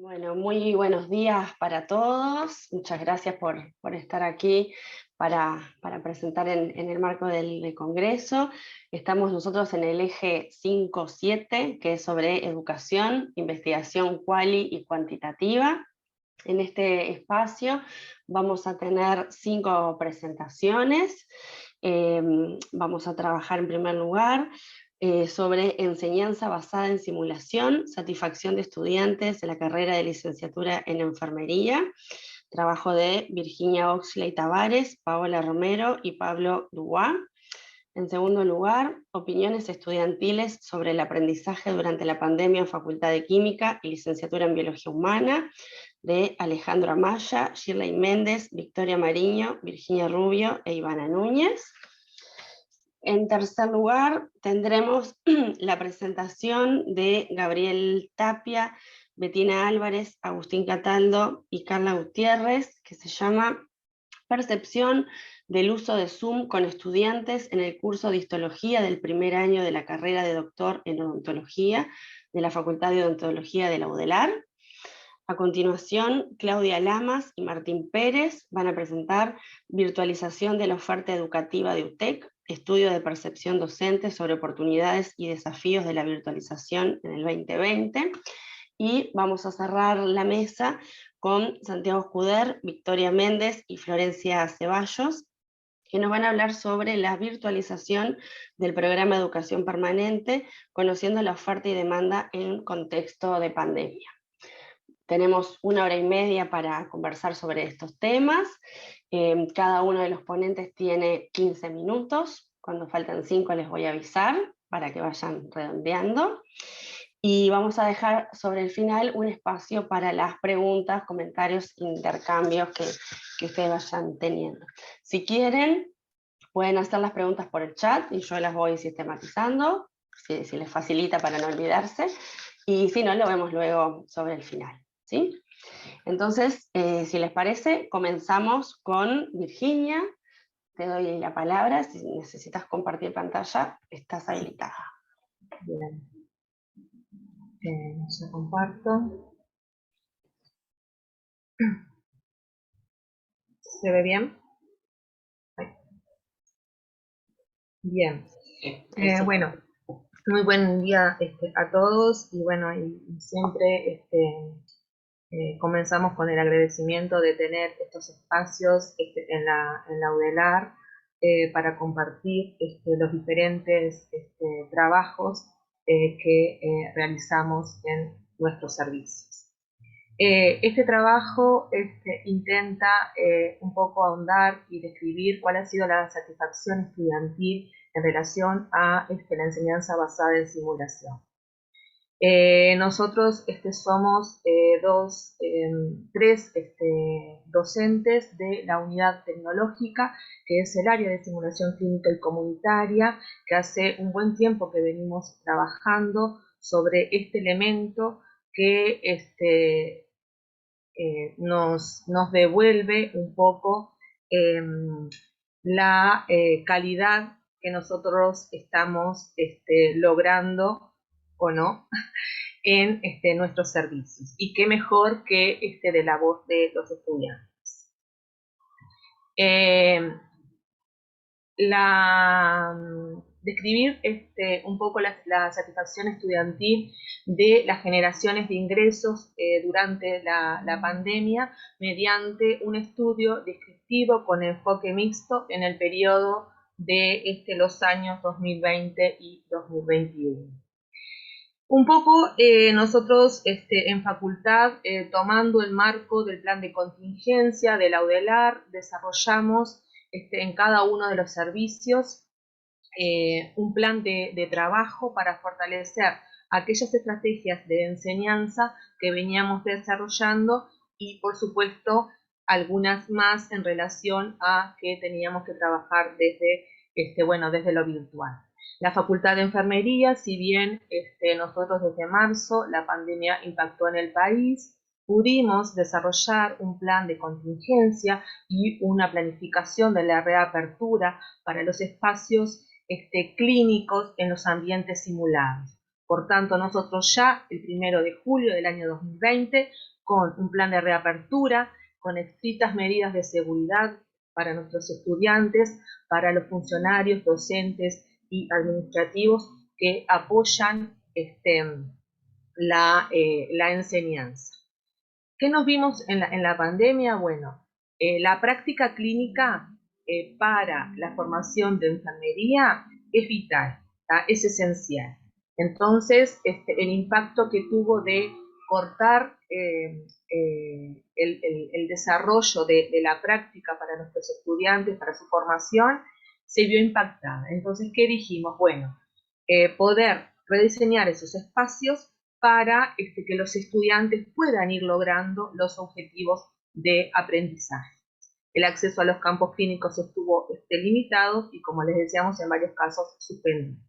Bueno, muy buenos días para todos. Muchas gracias por estar aquí para presentar en el marco del Congreso. Estamos nosotros en el eje 5-7, que es sobre educación, investigación quali y cuantitativa. En este espacio vamos a tener 5 presentaciones. Vamos a trabajar en primer lugar sobre enseñanza basada en simulación, satisfacción de estudiantes de la carrera de licenciatura en enfermería, trabajo de Virginia Oxley Tavares, Paola Romero y Pablo Dubois. En segundo lugar, opiniones estudiantiles sobre el aprendizaje durante la pandemia en Facultad de Química y licenciatura en Biología Humana, de Alejandro Amaya, Shirley Méndez, Victoria Mariño, Virginia Rubio e Ivana Núñez. En tercer lugar, tendremos la presentación de Gabriel Tapia, Betina Álvarez, Agustín Cataldo y Carla Gutiérrez, que se llama Percepción del uso de Zoom con estudiantes en el curso de histología del primer año de la carrera de doctor en odontología de la Facultad de Odontología de la UDELAR. A continuación, Claudia Lamas y Martín Pérez van a presentar Virtualización de la oferta educativa de UTEC, estudio de percepción docente sobre oportunidades y desafíos de la virtualización en el 2020. Y vamos a cerrar la mesa con Santiago Escuder, Victoria Méndez y Florencia Ceballos, que nos van a hablar sobre la virtualización del programa de educación permanente, conociendo la oferta y demanda en contexto de pandemia. Tenemos 1 hora y media para conversar sobre estos temas. Cada uno de los ponentes tiene 15 minutos. Cuando faltan 5 les voy a avisar para que vayan redondeando. Y vamos a dejar sobre el final un espacio para las preguntas, comentarios, intercambios que ustedes vayan teniendo. Si quieren, pueden hacer las preguntas por el chat y yo las voy sistematizando, si les facilita para no olvidarse. Y si no, lo vemos luego sobre el final, ¿sí? Entonces, si les parece, comenzamos con Virginia. Te doy la palabra. Si necesitas compartir pantalla, estás habilitada. Bien, yo comparto. ¿Se ve bien? Bien. Bueno, muy buen día a todos y bueno, y siempre comenzamos con el agradecimiento de tener estos espacios en la UDELAR para compartir los diferentes trabajos que realizamos en nuestros servicios. Este trabajo intenta un poco ahondar y describir cuál ha sido la satisfacción estudiantil en relación a la enseñanza basada en simulación. Nosotros somos tres docentes de la unidad tecnológica, que es el área de simulación clínica y comunitaria, que hace un buen tiempo que venimos trabajando sobre este elemento que nos devuelve un poco la calidad que nosotros estamos logrando o no en nuestros servicios. Y qué mejor que de la voz de los estudiantes. Describir un poco la satisfacción estudiantil de las generaciones de ingresos durante la pandemia mediante un estudio descriptivo con enfoque mixto en el periodo de los años 2020 y 2021. Un poco nosotros en facultad, tomando el marco del plan de contingencia de la UDELAR, desarrollamos en cada uno de los servicios un plan de trabajo para fortalecer aquellas estrategias de enseñanza que veníamos desarrollando y, por supuesto, algunas más en relación a que teníamos que trabajar desde, desde lo virtual. La Facultad de Enfermería, si bien nosotros desde marzo la pandemia impactó en el país, pudimos desarrollar un plan de contingencia y una planificación de la reapertura para los espacios clínicos en los ambientes simulados. Por tanto, nosotros ya el 1 de julio del año 2020 con un plan de reapertura, con estrictas medidas de seguridad para nuestros estudiantes, para los funcionarios, docentes y administrativos que apoyan la enseñanza. ¿Qué nos vimos en la pandemia? Bueno, la práctica clínica para la formación de enfermería es vital, ¿tá? Es esencial. Entonces, el impacto que tuvo de cortar el desarrollo de la práctica para nuestros estudiantes, para su formación, se vio impactada. Entonces, ¿qué dijimos? Bueno, poder rediseñar esos espacios para que los estudiantes puedan ir logrando los objetivos de aprendizaje. El acceso a los campos clínicos estuvo limitado y, como les decíamos, en varios casos suspendido.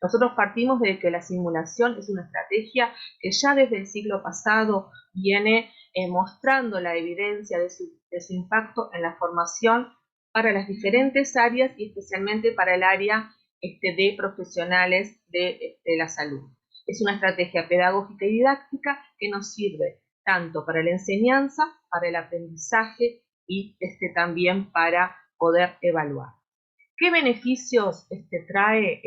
Nosotros partimos de que la simulación es una estrategia que ya desde el siglo pasado viene mostrando la evidencia de su impacto en la formación para las diferentes áreas y especialmente para el área de profesionales de la salud. Es una estrategia pedagógica y didáctica que nos sirve tanto para la enseñanza, para el aprendizaje y también para poder evaluar. ¿Qué beneficios trae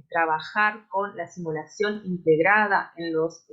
trabajar con la simulación integrada en los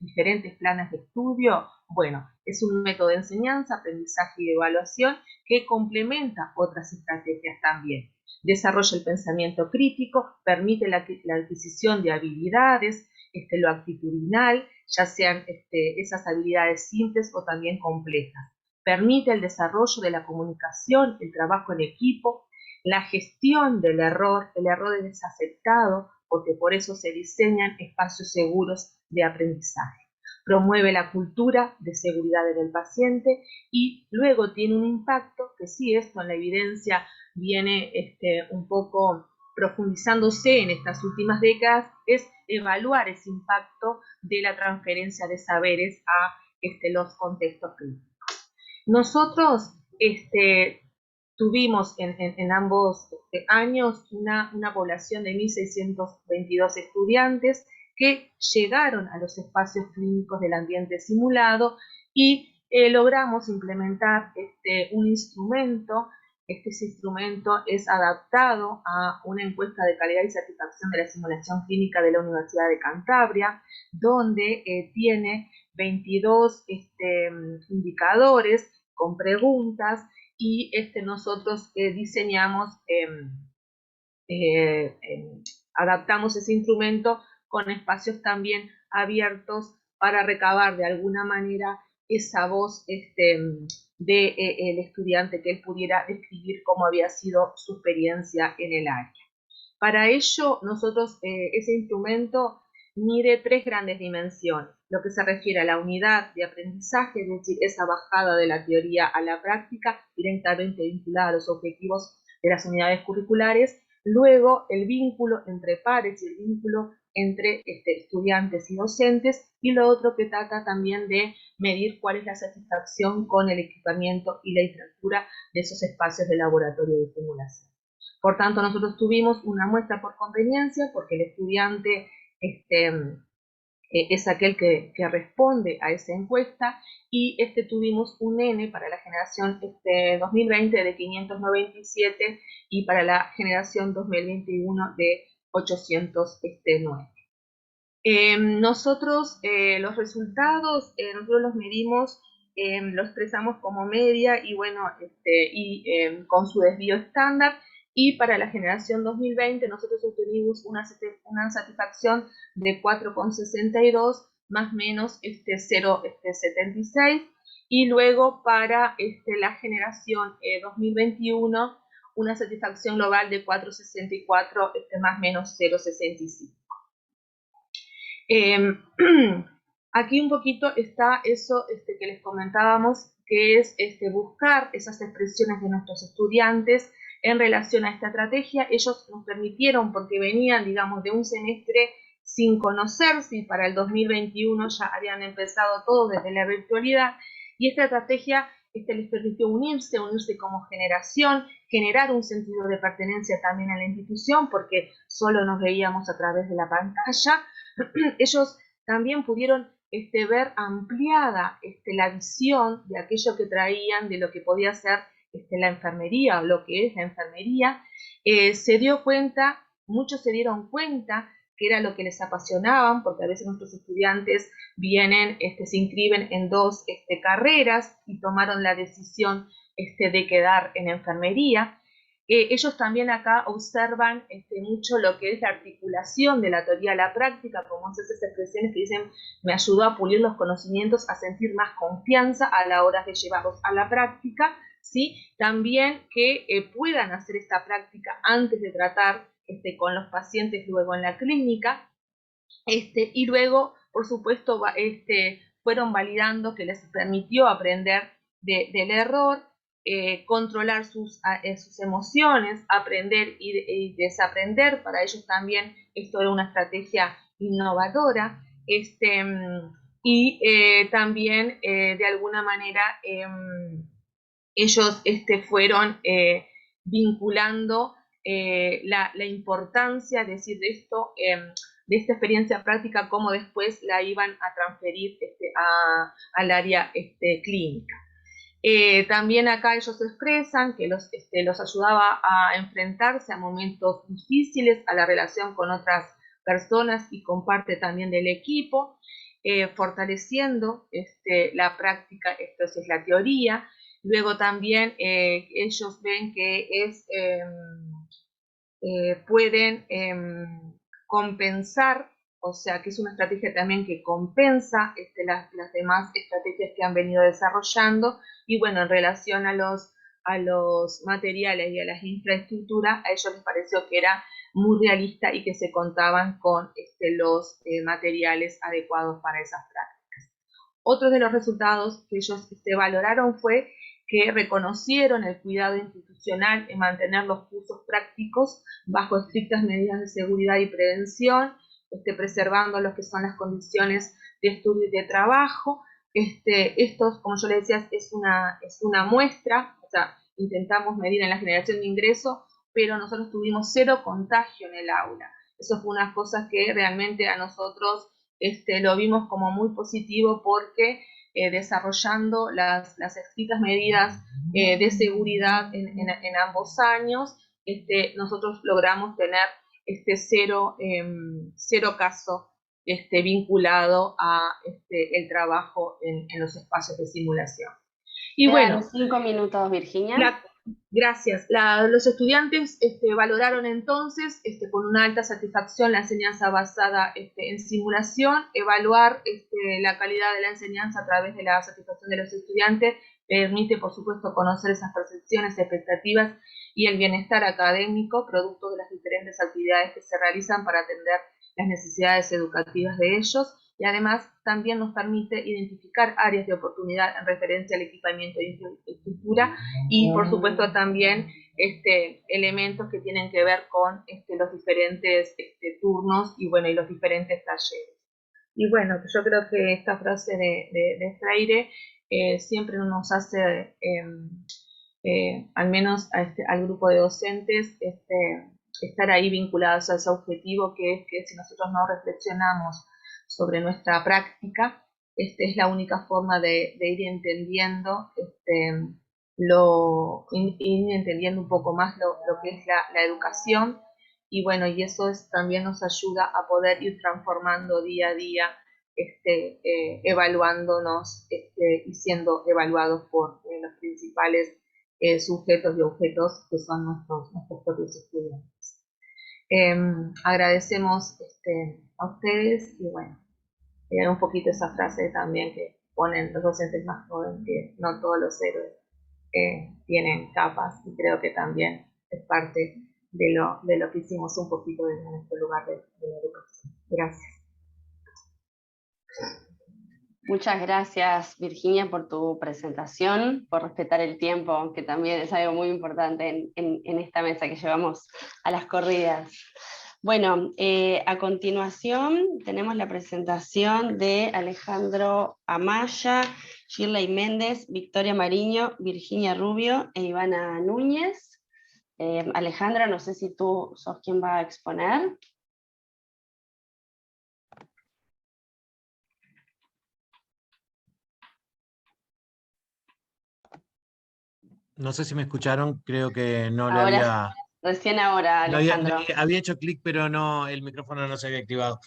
diferentes planes de estudio? Bueno, es un método de enseñanza, aprendizaje y evaluación que complementa otras estrategias también. Desarrolla el pensamiento crítico, permite la adquisición de habilidades, lo actitudinal, ya sean esas habilidades simples o también complejas. Permite el desarrollo de la comunicación, el trabajo en equipo, la gestión del error. El error es aceptado porque por eso se diseñan espacios seguros de aprendizaje. Promueve la cultura de seguridad en el paciente y luego tiene un impacto que sí, esto en la evidencia viene un poco profundizándose en estas últimas décadas, es evaluar ese impacto de la transferencia de saberes a los contextos clínicos. Nosotros tuvimos en ambos años una población de 1.622 estudiantes que llegaron a los espacios clínicos del ambiente simulado y logramos implementar un instrumento. Ese instrumento es adaptado a una encuesta de calidad y satisfacción de la simulación clínica de la Universidad de Cantabria, donde tiene 22 indicadores con preguntas y nosotros diseñamos, adaptamos ese instrumento con espacios también abiertos para recabar de alguna manera esa voz del estudiante, que él pudiera describir cómo había sido su experiencia en el área. Para ello, nosotros, ese instrumento mide 3 grandes dimensiones. Lo que se refiere a la unidad de aprendizaje, es decir, esa bajada de la teoría a la práctica, directamente vinculada a los objetivos de las unidades curriculares. Luego, el vínculo entre pares y el vínculo entre estudiantes y docentes. Y lo otro que trata también de medir cuál es la satisfacción con el equipamiento y la infraestructura de esos espacios de laboratorio de simulación. Por tanto, nosotros tuvimos una muestra por conveniencia, porque el estudiante es aquel que responde a esa encuesta, y tuvimos un N para la generación 2020 de 597 y para la generación 2021 de 809. Nosotros los resultados, nosotros los medimos, los expresamos como media y bueno, con su desvío estándar. Y para la generación 2020 nosotros obtuvimos una satisfacción de 4,62 más menos 0,76, y luego para la generación 2021 una satisfacción global de 4,64 más menos 0,65. Aquí un poquito está eso que les comentábamos, que es buscar esas expresiones de nuestros estudiantes en relación a esta estrategia. Ellos nos permitieron, porque venían, digamos, de un semestre sin conocerse, y para el 2021 ya habían empezado todo desde la virtualidad, y esta estrategia les permitió unirse como generación, generar un sentido de pertenencia también a la institución, porque solo nos veíamos a través de la pantalla. Ellos también pudieron ver ampliada la visión de aquello que traían, de lo que podía ser la enfermería o lo que es la enfermería, se dio cuenta, muchos se dieron cuenta que era lo que les apasionaban, porque a veces nuestros estudiantes vienen, se inscriben en dos carreras y tomaron la decisión de quedar en enfermería. Ellos también acá observan mucho lo que es la articulación de la teoría a la práctica, como esas expresiones que dicen, me ayudó a pulir los conocimientos, a sentir más confianza a la hora de llevarlos a la práctica, ¿sí? También que puedan hacer esta práctica antes de tratar con los pacientes luego en la clínica, y luego, por supuesto, fueron validando que les permitió aprender del error, controlar sus emociones, aprender y desaprender. Para ellos también esto era una estrategia innovadora, y también de alguna manera ellos fueron vinculando la importancia, es decir, de esto, de esta experiencia práctica, cómo después la iban a transferir al área clínica. También acá ellos expresan que los ayudaba a enfrentarse a momentos difíciles, a la relación con otras personas y con parte también del equipo, fortaleciendo la práctica, esto es la teoría. Luego también ellos ven que pueden compensar, o sea que es una estrategia también que compensa las demás estrategias que han venido desarrollando. Y bueno, en relación a los materiales y a las infraestructuras, a ellos les pareció que era muy realista y que se contaban con los materiales adecuados para esas prácticas. Otro de los resultados que ellos valoraron fue que reconocieron el cuidado institucional en mantener los cursos prácticos bajo estrictas medidas de seguridad y prevención, preservando lo que son las condiciones de estudio y de trabajo. Estos, como yo les decía, es una muestra, o sea, intentamos medir en la generación de ingreso, pero nosotros tuvimos 0 contagio en el aula. Eso fue una cosa que realmente a nosotros lo vimos como muy positivo, porque desarrollando las estrictas medidas de seguridad en ambos años, nosotros logramos tener cero caso vinculado a el trabajo en los espacios de simulación. Y Quedan bueno, 5 minutos, Virginia. Gracias. Los estudiantes valoraron entonces con una alta satisfacción la enseñanza basada en simulación. Evaluar la calidad de la enseñanza a través de la satisfacción de los estudiantes permite, por supuesto, conocer esas percepciones, expectativas y el bienestar académico, producto de las diferentes actividades que se realizan para atender las necesidades educativas de ellos. Y además también nos permite identificar áreas de oportunidad en referencia al equipamiento de infraestructura y, por supuesto, también elementos que tienen que ver con los diferentes turnos y, bueno, y los diferentes talleres. Y bueno, yo creo que esta frase de Freire siempre nos hace, al menos al grupo de docentes, estar ahí vinculados a ese objetivo, que es que si nosotros no reflexionamos sobre nuestra práctica, es la única forma de ir entendiendo ir entendiendo un poco más lo que es la educación. Y bueno, y eso también nos ayuda a poder ir transformando día a día, evaluándonos y siendo evaluados por los principales sujetos y objetos que son nuestros propios estudiantes. Agradecemos a ustedes y bueno, un poquito esa frase también que ponen los docentes más jóvenes, que no todos los héroes tienen capas, y creo que también es parte de lo que hicimos un poquito desde nuestro lugar de la educación. Gracias. Muchas gracias, Virginia, por tu presentación, por respetar el tiempo, que también es algo muy importante en esta mesa que llevamos a las corridas. Bueno, a continuación tenemos la presentación de Alejandro Amaya, Shirley Méndez, Victoria Mariño, Virginia Rubio e Ivana Núñez. Alejandra, no sé si tú sos quien va a exponer. No sé si me escucharon, creo que no le Ahora, había... recién ahora, Alejandro. Había hecho clic, pero no, el micrófono no se había activado.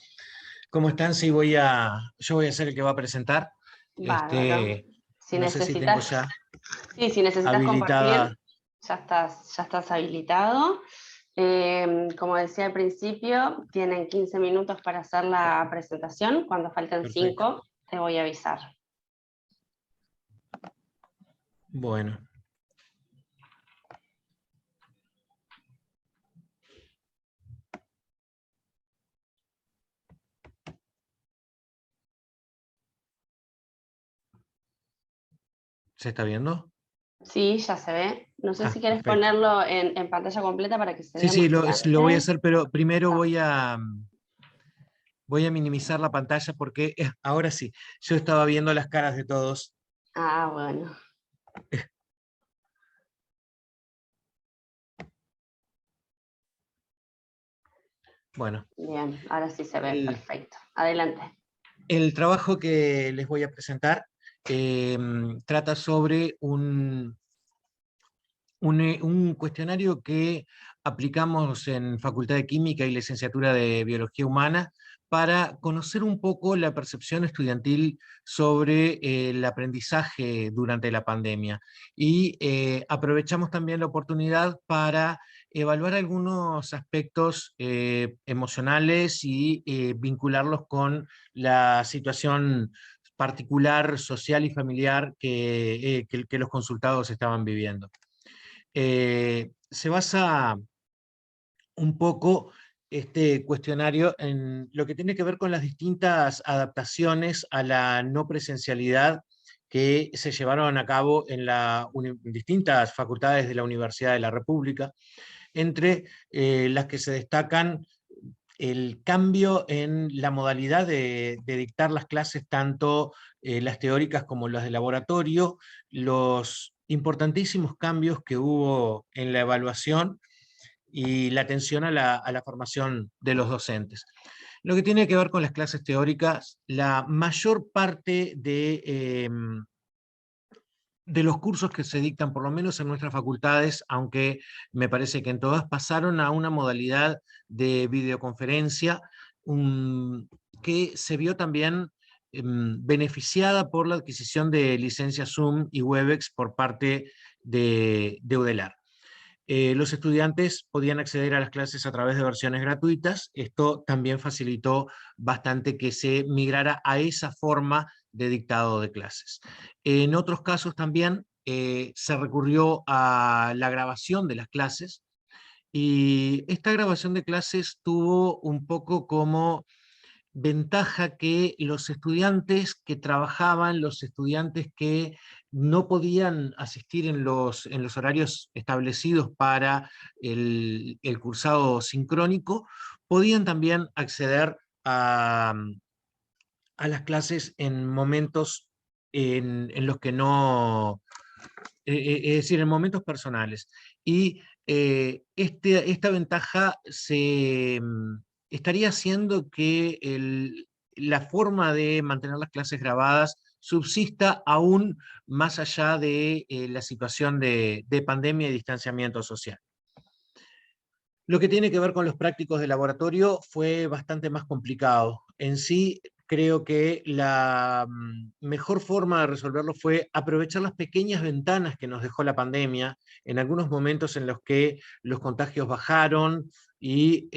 ¿Cómo están? Sí, yo voy a ser el que va a presentar. Bárbaro. Si No sé si tengo necesitas, ya sí, si necesitas compartir, habilitada. ya estás habilitado. Como decía al principio, tienen 15 minutos para hacer la presentación. Cuando falten Perfecto. 5, te voy a avisar. Bueno. ¿Se está viendo? Sí, ya se ve. No sé si quieres Perfecto. ponerlo en pantalla completa para que se Sí, vea sí, más lo voy a grande. hacer, pero primero voy a minimizar la pantalla porque ahora sí, yo estaba viendo las caras de todos. Ah, bueno. Bueno, Bien, ahora sí se ve el, perfecto. Adelante. el trabajo que les voy a presentar trata sobre un cuestionario que aplicamos en Facultad de Química y Licenciatura de Biología Humana para conocer un poco la percepción estudiantil sobre el aprendizaje durante la pandemia. Y aprovechamos también la oportunidad para evaluar algunos aspectos emocionales y vincularlos con la situación particular, social y familiar que los consultados estaban viviendo. Se basa un poco este cuestionario en lo que tiene que ver con las distintas adaptaciones a la no presencialidad que se llevaron a cabo en distintas facultades de la Universidad de la República, entre las que se destacan el cambio en la modalidad de dictar las clases, tanto las teóricas como las de laboratorio, los importantísimos cambios que hubo en la evaluación y la atención a la formación de los docentes. Lo que tiene que ver con las clases teóricas, la mayor parte de los cursos que se dictan, por lo menos en nuestras facultades, aunque me parece que en todas, pasaron a una modalidad de videoconferencia que se vio también beneficiada por la adquisición de licencias Zoom y Webex por parte de UDELAR. Los estudiantes podían acceder a las clases a través de versiones gratuitas. Esto también facilitó bastante que se migrara a esa forma de dictado de clases. En otros casos también se recurrió a la grabación de las clases, y esta grabación de clases tuvo un poco como ventaja que los estudiantes que trabajaban, los estudiantes que no podían asistir en los horarios establecidos para el cursado sincrónico, podían también acceder a las clases en momentos en los que no, es decir, en momentos personales. Y esta ventaja estaría haciendo que la forma de mantener las clases grabadas subsista aún más allá de la situación de pandemia y distanciamiento social. Lo que tiene que ver con los prácticos de laboratorio fue bastante más complicado. En sí, creo que la mejor forma de resolverlo fue aprovechar las pequeñas ventanas que nos dejó la pandemia, en algunos momentos en los que los contagios bajaron y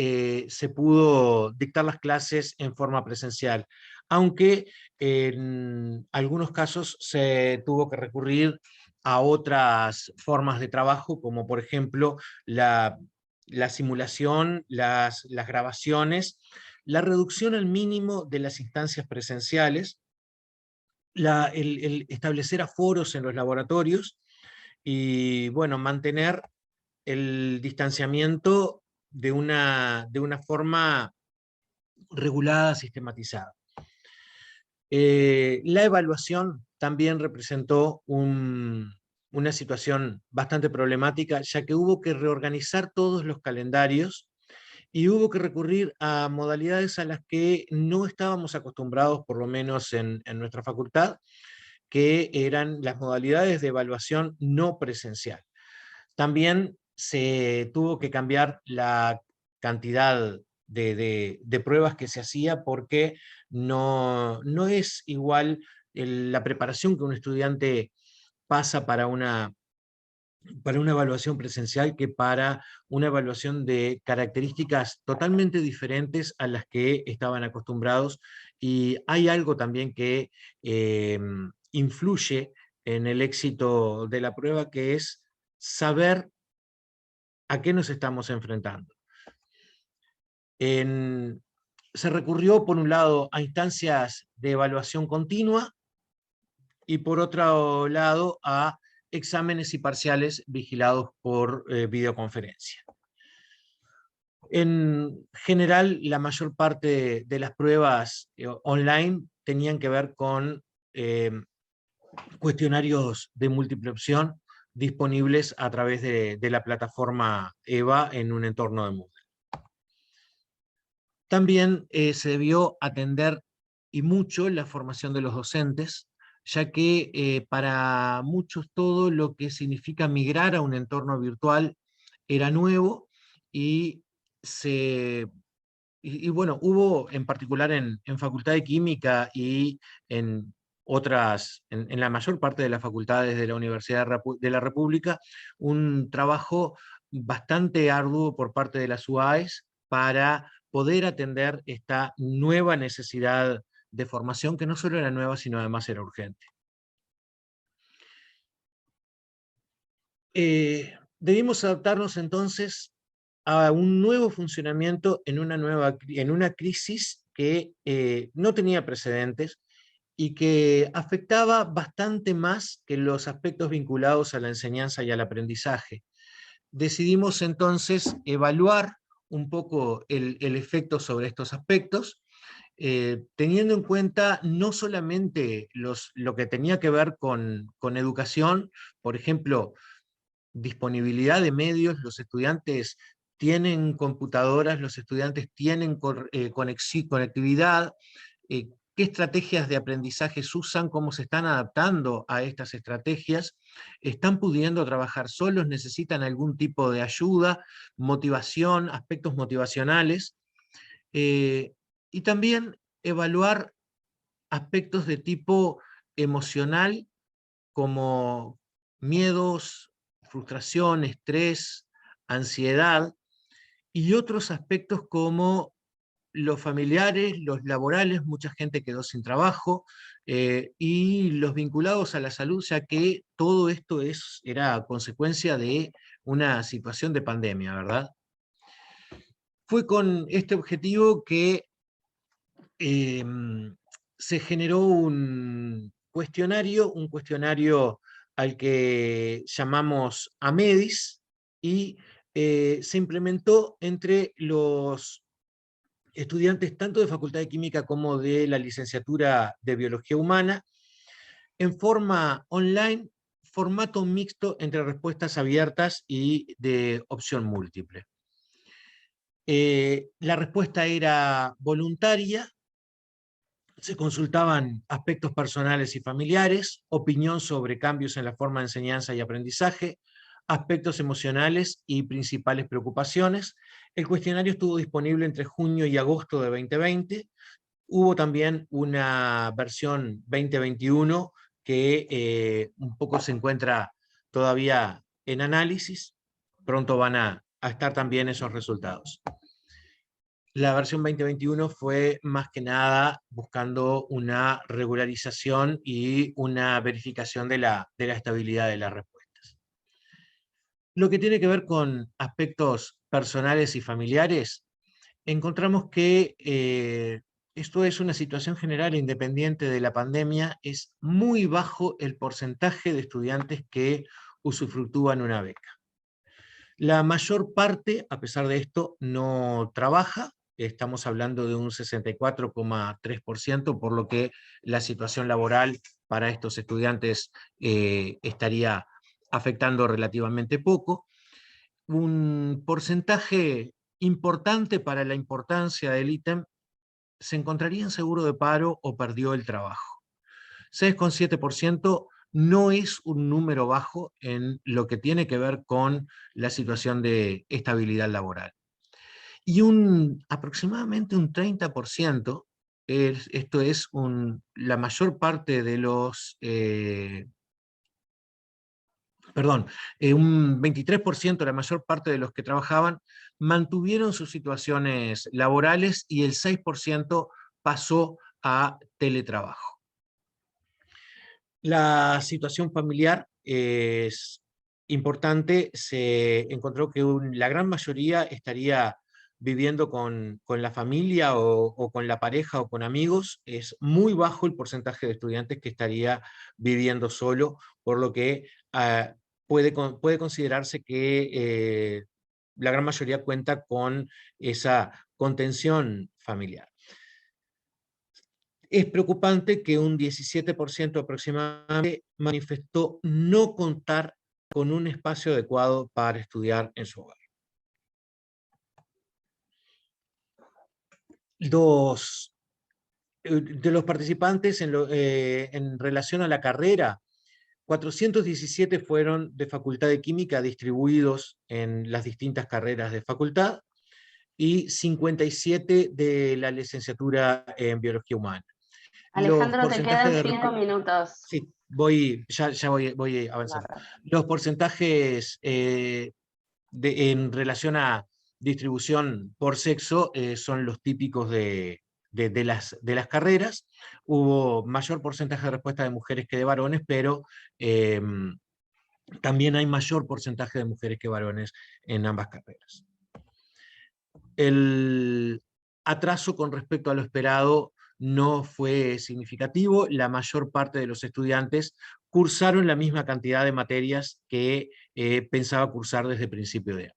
se pudo dictar las clases en forma presencial. Aunque en algunos casos se tuvo que recurrir a otras formas de trabajo, como por ejemplo la simulación, las grabaciones, la reducción al mínimo de las instancias presenciales, el establecer aforos en los laboratorios y, bueno, mantener el distanciamiento de una forma regulada, sistematizada. La evaluación también representó una situación bastante problemática, ya que hubo que reorganizar todos los calendarios y hubo que recurrir a modalidades a las que no estábamos acostumbrados, por lo menos en nuestra facultad, que eran las modalidades de evaluación no presencial. También se tuvo que cambiar la cantidad de pruebas que se hacía porque no es igual la preparación que un estudiante pasa para una evaluación presencial que para una evaluación de características totalmente diferentes a las que estaban acostumbrados, y hay algo también que influye en el éxito de la prueba, que es saber a qué nos estamos enfrentando. Se recurrió, por un lado, a instancias de evaluación continua, y por otro lado a exámenes y parciales vigilados por videoconferencia. En general, la mayor parte de las pruebas online tenían que ver con cuestionarios de múltiple opción disponibles a través de la plataforma EVA en un entorno de Moodle. También se debió atender, y mucho, la formación de los docentes, ya que para muchos todo lo que significa migrar a un entorno virtual era nuevo, y bueno, hubo en particular en Facultad de Química y en en la mayor parte de las facultades de la Universidad de la República, un trabajo bastante arduo por parte de las UAES para poder atender esta nueva necesidad de formación, que no solo era nueva, sino además era urgente. Debimos adaptarnos entonces a un nuevo funcionamiento en una crisis que no tenía precedentes y que afectaba bastante más que los aspectos vinculados a la enseñanza y al aprendizaje. Decidimos entonces evaluar un poco el efecto sobre estos aspectos, teniendo en cuenta no solamente lo que tenía que ver con educación, por ejemplo, disponibilidad de medios. Los estudiantes tienen computadoras, los estudiantes tienen conectividad, qué estrategias de aprendizaje usan, cómo se están adaptando a estas estrategias, están pudiendo trabajar solos, necesitan algún tipo de ayuda, motivación, aspectos motivacionales, y también evaluar aspectos de tipo emocional, como miedos, frustración, estrés, ansiedad, y otros aspectos como los familiares, los laborales. Mucha gente quedó sin trabajo, y los vinculados a la salud, ya que todo esto era consecuencia de una situación de pandemia, ¿verdad? Fue con este objetivo que se generó un cuestionario al que llamamos AMEDIS, y se implementó entre los estudiantes tanto de Facultad de Química como de la licenciatura de Biología Humana, en forma online, formato mixto entre respuestas abiertas y de opción múltiple. La respuesta era voluntaria. Se consultaban aspectos personales y familiares, opinión sobre cambios en la forma de enseñanza y aprendizaje, aspectos emocionales y principales preocupaciones. El cuestionario estuvo disponible entre junio y agosto de 2020. Hubo también una versión 2021 que un poco se encuentra todavía en análisis. Pronto van a estar también esos resultados. La versión 2021 fue más que nada buscando una regularización y una verificación de la estabilidad de las respuestas. Lo que tiene que ver con aspectos personales y familiares, encontramos que esto es una situación general independiente de la pandemia. Es muy bajo el porcentaje de estudiantes que usufructúan una beca. La mayor parte, a pesar de esto, no trabaja. Estamos hablando de un 64,3%, por lo que la situación laboral para estos estudiantes estaría afectando relativamente poco. Un porcentaje importante para la importancia del ítem se encontraría en seguro de paro o perdió el trabajo. 6,7% no es un número bajo en lo que tiene que ver con la situación de estabilidad laboral. Y aproximadamente un 30%, esto es la mayor parte de los, un 23%, la mayor parte de los que trabajaban, mantuvieron sus situaciones laborales y el 6% pasó a teletrabajo. La situación familiar es importante. Se encontró que la gran mayoría estaría viviendo con la familia o con la pareja o con amigos. Es muy bajo el porcentaje de estudiantes que estaría viviendo solo, por lo que puede considerarse que la gran mayoría cuenta con esa contención familiar. Es preocupante que un 17% aproximadamente manifestó no contar con un espacio adecuado para estudiar en su hogar. De los participantes en relación a la carrera, 417 fueron de Facultad de Química distribuidos en las distintas carreras de facultad y 57 de la licenciatura en Biología Humana. Los Alejandro, te porcentajes quedan de 5 minutos. Sí, ya voy avanzando. Los porcentajes en relación a distribución por sexo son los típicos de las carreras. Hubo mayor porcentaje de respuesta de mujeres que de varones, pero también hay mayor porcentaje de mujeres que varones en ambas carreras. El atraso con respecto a lo esperado no fue significativo. La mayor parte de los estudiantes cursaron la misma cantidad de materias que pensaba cursar desde principio de año.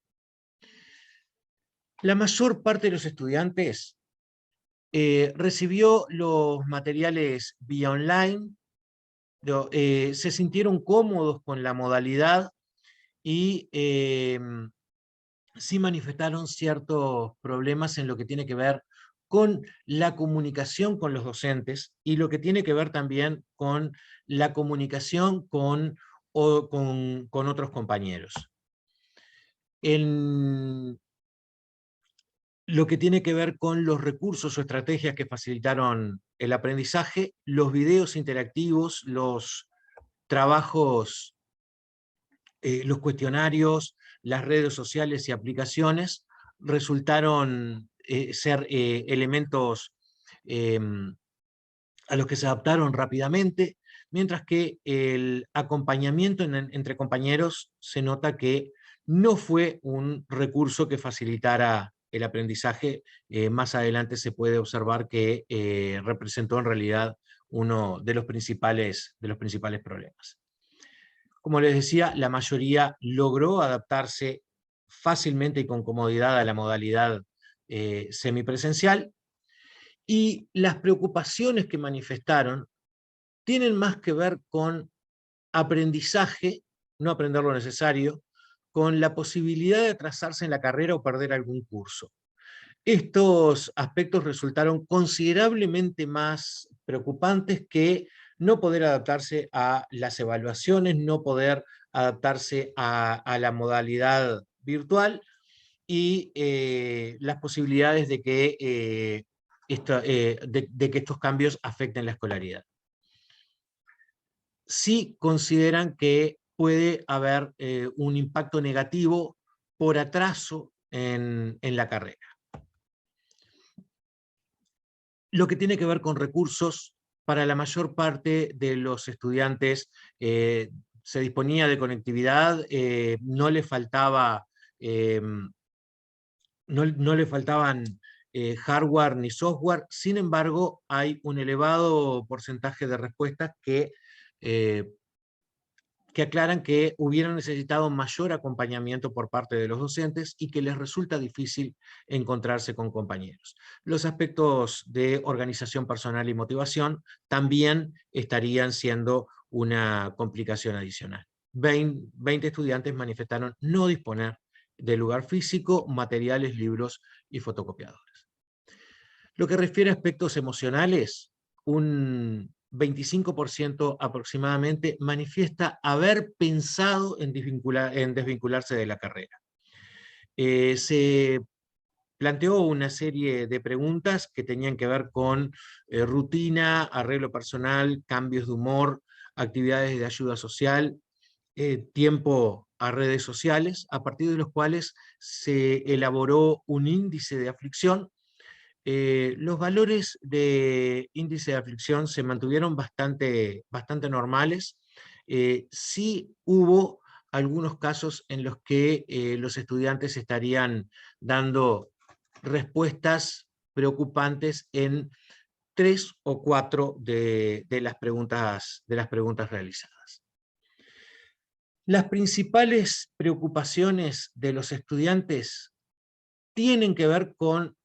La mayor parte de los estudiantes recibió los materiales vía online, se sintieron cómodos con la modalidad y sí manifestaron ciertos problemas en lo que tiene que ver con la comunicación con los docentes y lo que tiene que ver también con la comunicación con otros compañeros. En lo que tiene que ver con los recursos o estrategias que facilitaron el aprendizaje, los videos interactivos, los trabajos, los cuestionarios, las redes sociales y aplicaciones resultaron ser elementos a los que se adaptaron rápidamente, mientras que el acompañamiento entre compañeros se nota que no fue un recurso que facilitara el aprendizaje. Más adelante se puede observar que representó en realidad uno de los principales problemas. Como les decía, la mayoría logró adaptarse fácilmente y con comodidad a la modalidad semipresencial, y las preocupaciones que manifestaron tienen más que ver con aprendizaje, no aprender lo necesario, con la posibilidad de atrasarse en la carrera o perder algún curso. Estos aspectos resultaron considerablemente más preocupantes que no poder adaptarse a las evaluaciones, no poder adaptarse a la modalidad virtual y las posibilidades de que, de que estos cambios afecten la escolaridad. Sí consideran que puede haber un impacto negativo por atraso en la carrera. Lo que tiene que ver con recursos, para la mayor parte de los estudiantes se disponía de conectividad, no le faltaban hardware ni software. Sin embargo, hay un elevado porcentaje de respuestas que aclaran que hubieran necesitado mayor acompañamiento por parte de los docentes y que les resulta difícil encontrarse con compañeros. Los aspectos de organización personal y motivación también estarían siendo una complicación adicional. 20 estudiantes manifestaron no disponer de lugar físico, materiales, libros y fotocopiadores. Lo que refiere a aspectos emocionales, un 25% aproximadamente, manifiesta haber pensado en desvincularse de la carrera. Se planteó una serie de preguntas que tenían que ver con rutina, arreglo personal, cambios de humor, actividades de ayuda social, tiempo a redes sociales, a partir de los cuales se elaboró un índice de aflicción. Los valores de índice de aflicción se mantuvieron bastante normales. Sí hubo algunos casos en los que los estudiantes estarían dando respuestas preocupantes en 3 o 4 de las preguntas realizadas. Las principales preocupaciones de los estudiantes tienen que ver con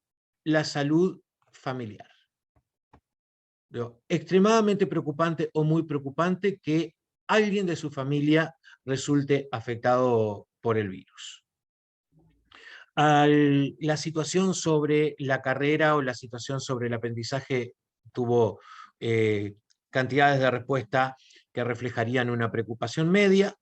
la salud familiar. Extremadamente preocupante o muy preocupante que alguien de su familia resulte afectado por el virus. La situación sobre la carrera o la situación sobre el aprendizaje tuvo cantidades de respuesta que reflejarían una preocupación media,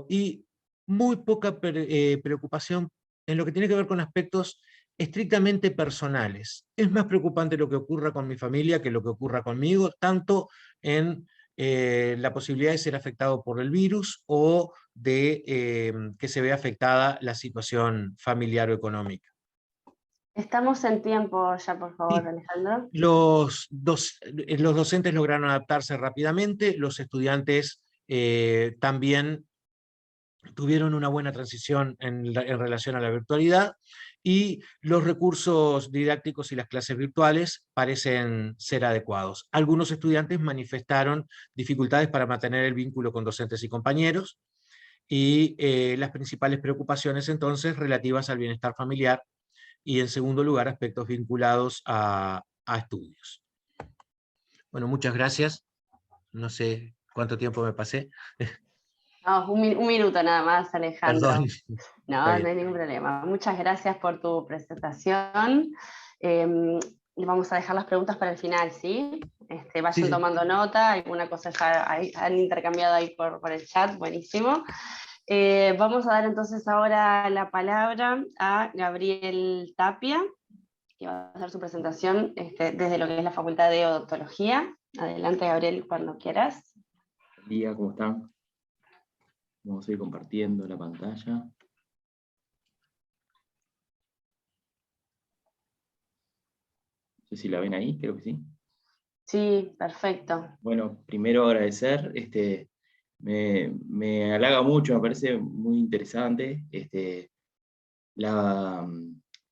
y muy poca preocupación en lo que tiene que ver con aspectos estrictamente personales. Es más preocupante lo que ocurra con mi familia que lo que ocurra conmigo, tanto en la posibilidad de ser afectado por el virus o de que se vea afectada la situación familiar o económica. Estamos en tiempo ya, por favor, Sí. Alejandro. Los docentes lograron adaptarse rápidamente, los estudiantes también tuvieron una buena transición en relación a la virtualidad, y los recursos didácticos y las clases virtuales parecen ser adecuados. Algunos estudiantes manifestaron dificultades para mantener el vínculo con docentes y compañeros, y las principales preocupaciones entonces relativas al bienestar familiar, y en segundo lugar aspectos vinculados a estudios. Bueno, muchas gracias. No sé cuánto tiempo me pasé. No, un minuto nada más, Alejandro. Perdón. No hay ningún problema. Muchas gracias por tu presentación. Vamos a dejar las preguntas para el final, ¿sí? Vayan Sí. tomando nota, alguna cosa ya han intercambiado ahí por el chat, buenísimo. Vamos a dar entonces ahora la palabra a Gabriel Tapia, que va a hacer su presentación desde lo que es la Facultad de Odontología. Adelante, Gabriel, cuando quieras. Buen día, ¿cómo están? Vamos a ir compartiendo la pantalla. No sé si la ven ahí, creo que sí. Sí, perfecto. Bueno, primero agradecer, me halaga mucho, me parece muy interesante la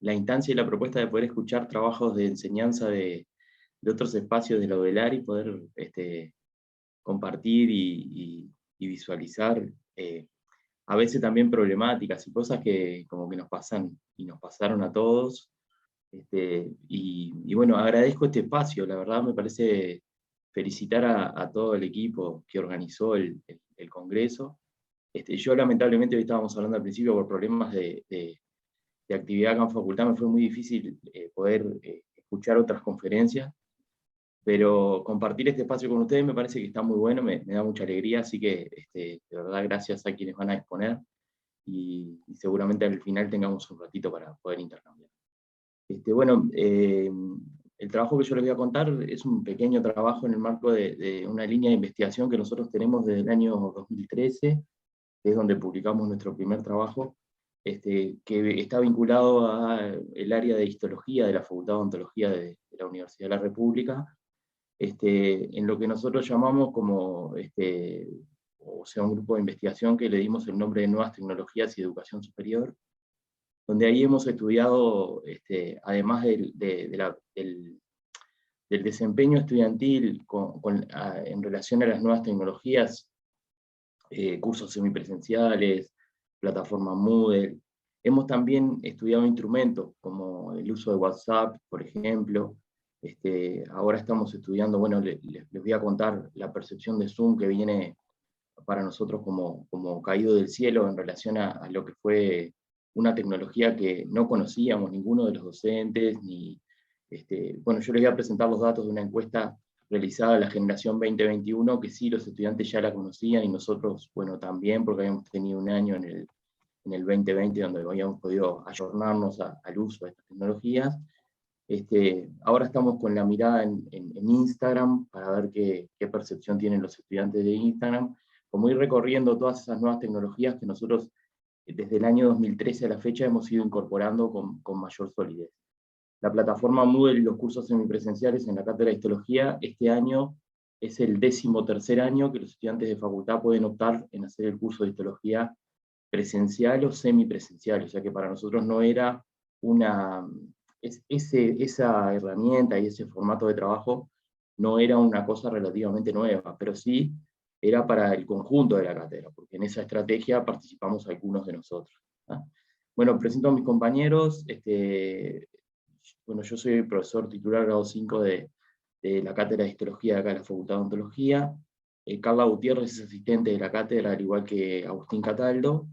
instancia y la propuesta de poder escuchar trabajos de enseñanza de otros espacios de la UDELAR y poder compartir y visualizar a veces también problemáticas y cosas que como que nos pasan y nos pasaron a todos. Y bueno, agradezco este espacio, la verdad me parece felicitar a todo el equipo que organizó el congreso. Yo lamentablemente, hoy estábamos hablando al principio, por problemas de actividad acá en facultad, me fue muy difícil poder escuchar otras conferencias, pero compartir este espacio con ustedes me parece que está muy bueno, me da mucha alegría, así que de verdad gracias a quienes van a exponer, y seguramente al final tengamos un ratito para poder intercambiar. Bueno, el trabajo que yo les voy a contar es un pequeño trabajo en el marco de una línea de investigación que nosotros tenemos desde el año 2013, que es donde publicamos nuestro primer trabajo, que está vinculado al área de histología de la Facultad de Odontología de la Universidad de la República, en lo que nosotros llamamos como, o sea, un grupo de investigación que le dimos el nombre de Nuevas Tecnologías y Educación Superior, donde ahí hemos estudiado, además del desempeño estudiantil en relación a las nuevas tecnologías, cursos semipresenciales, plataforma Moodle. Hemos también estudiado instrumentos, como el uso de WhatsApp, por ejemplo. Ahora estamos estudiando, bueno, les voy a contar la percepción de Zoom, que viene para nosotros como caído del cielo en relación a lo que fue una tecnología que no conocíamos ninguno de los docentes, bueno, yo les voy a presentar los datos de una encuesta realizada la generación 2021, que sí, los estudiantes ya la conocían, y nosotros, bueno, también, porque habíamos tenido un año en el 2020 donde habíamos podido ayornarnos al uso de estas tecnologías. Ahora estamos con la mirada en Instagram para ver qué percepción tienen los estudiantes de Instagram, como ir recorriendo todas esas nuevas tecnologías que nosotros desde el año 2013 a la fecha hemos ido incorporando con mayor solidez. La plataforma Moodle y los cursos semipresenciales en la Cátedra de Histología, este año es el 13º año que los estudiantes de facultad pueden optar en hacer el curso de Histología presencial o semipresencial, o sea que para nosotros no era esa herramienta y ese formato de trabajo no era una cosa relativamente nueva, pero sí era para el conjunto de la cátedra, porque en esa estrategia participamos algunos de nosotros. ¿Ah? Bueno, presento a mis compañeros. Bueno, yo soy el profesor titular grado 5 de la Cátedra de Histología de acá de la Facultad de Odontología. Carla Gutiérrez es asistente de la cátedra, al igual que Agustín Cataldo,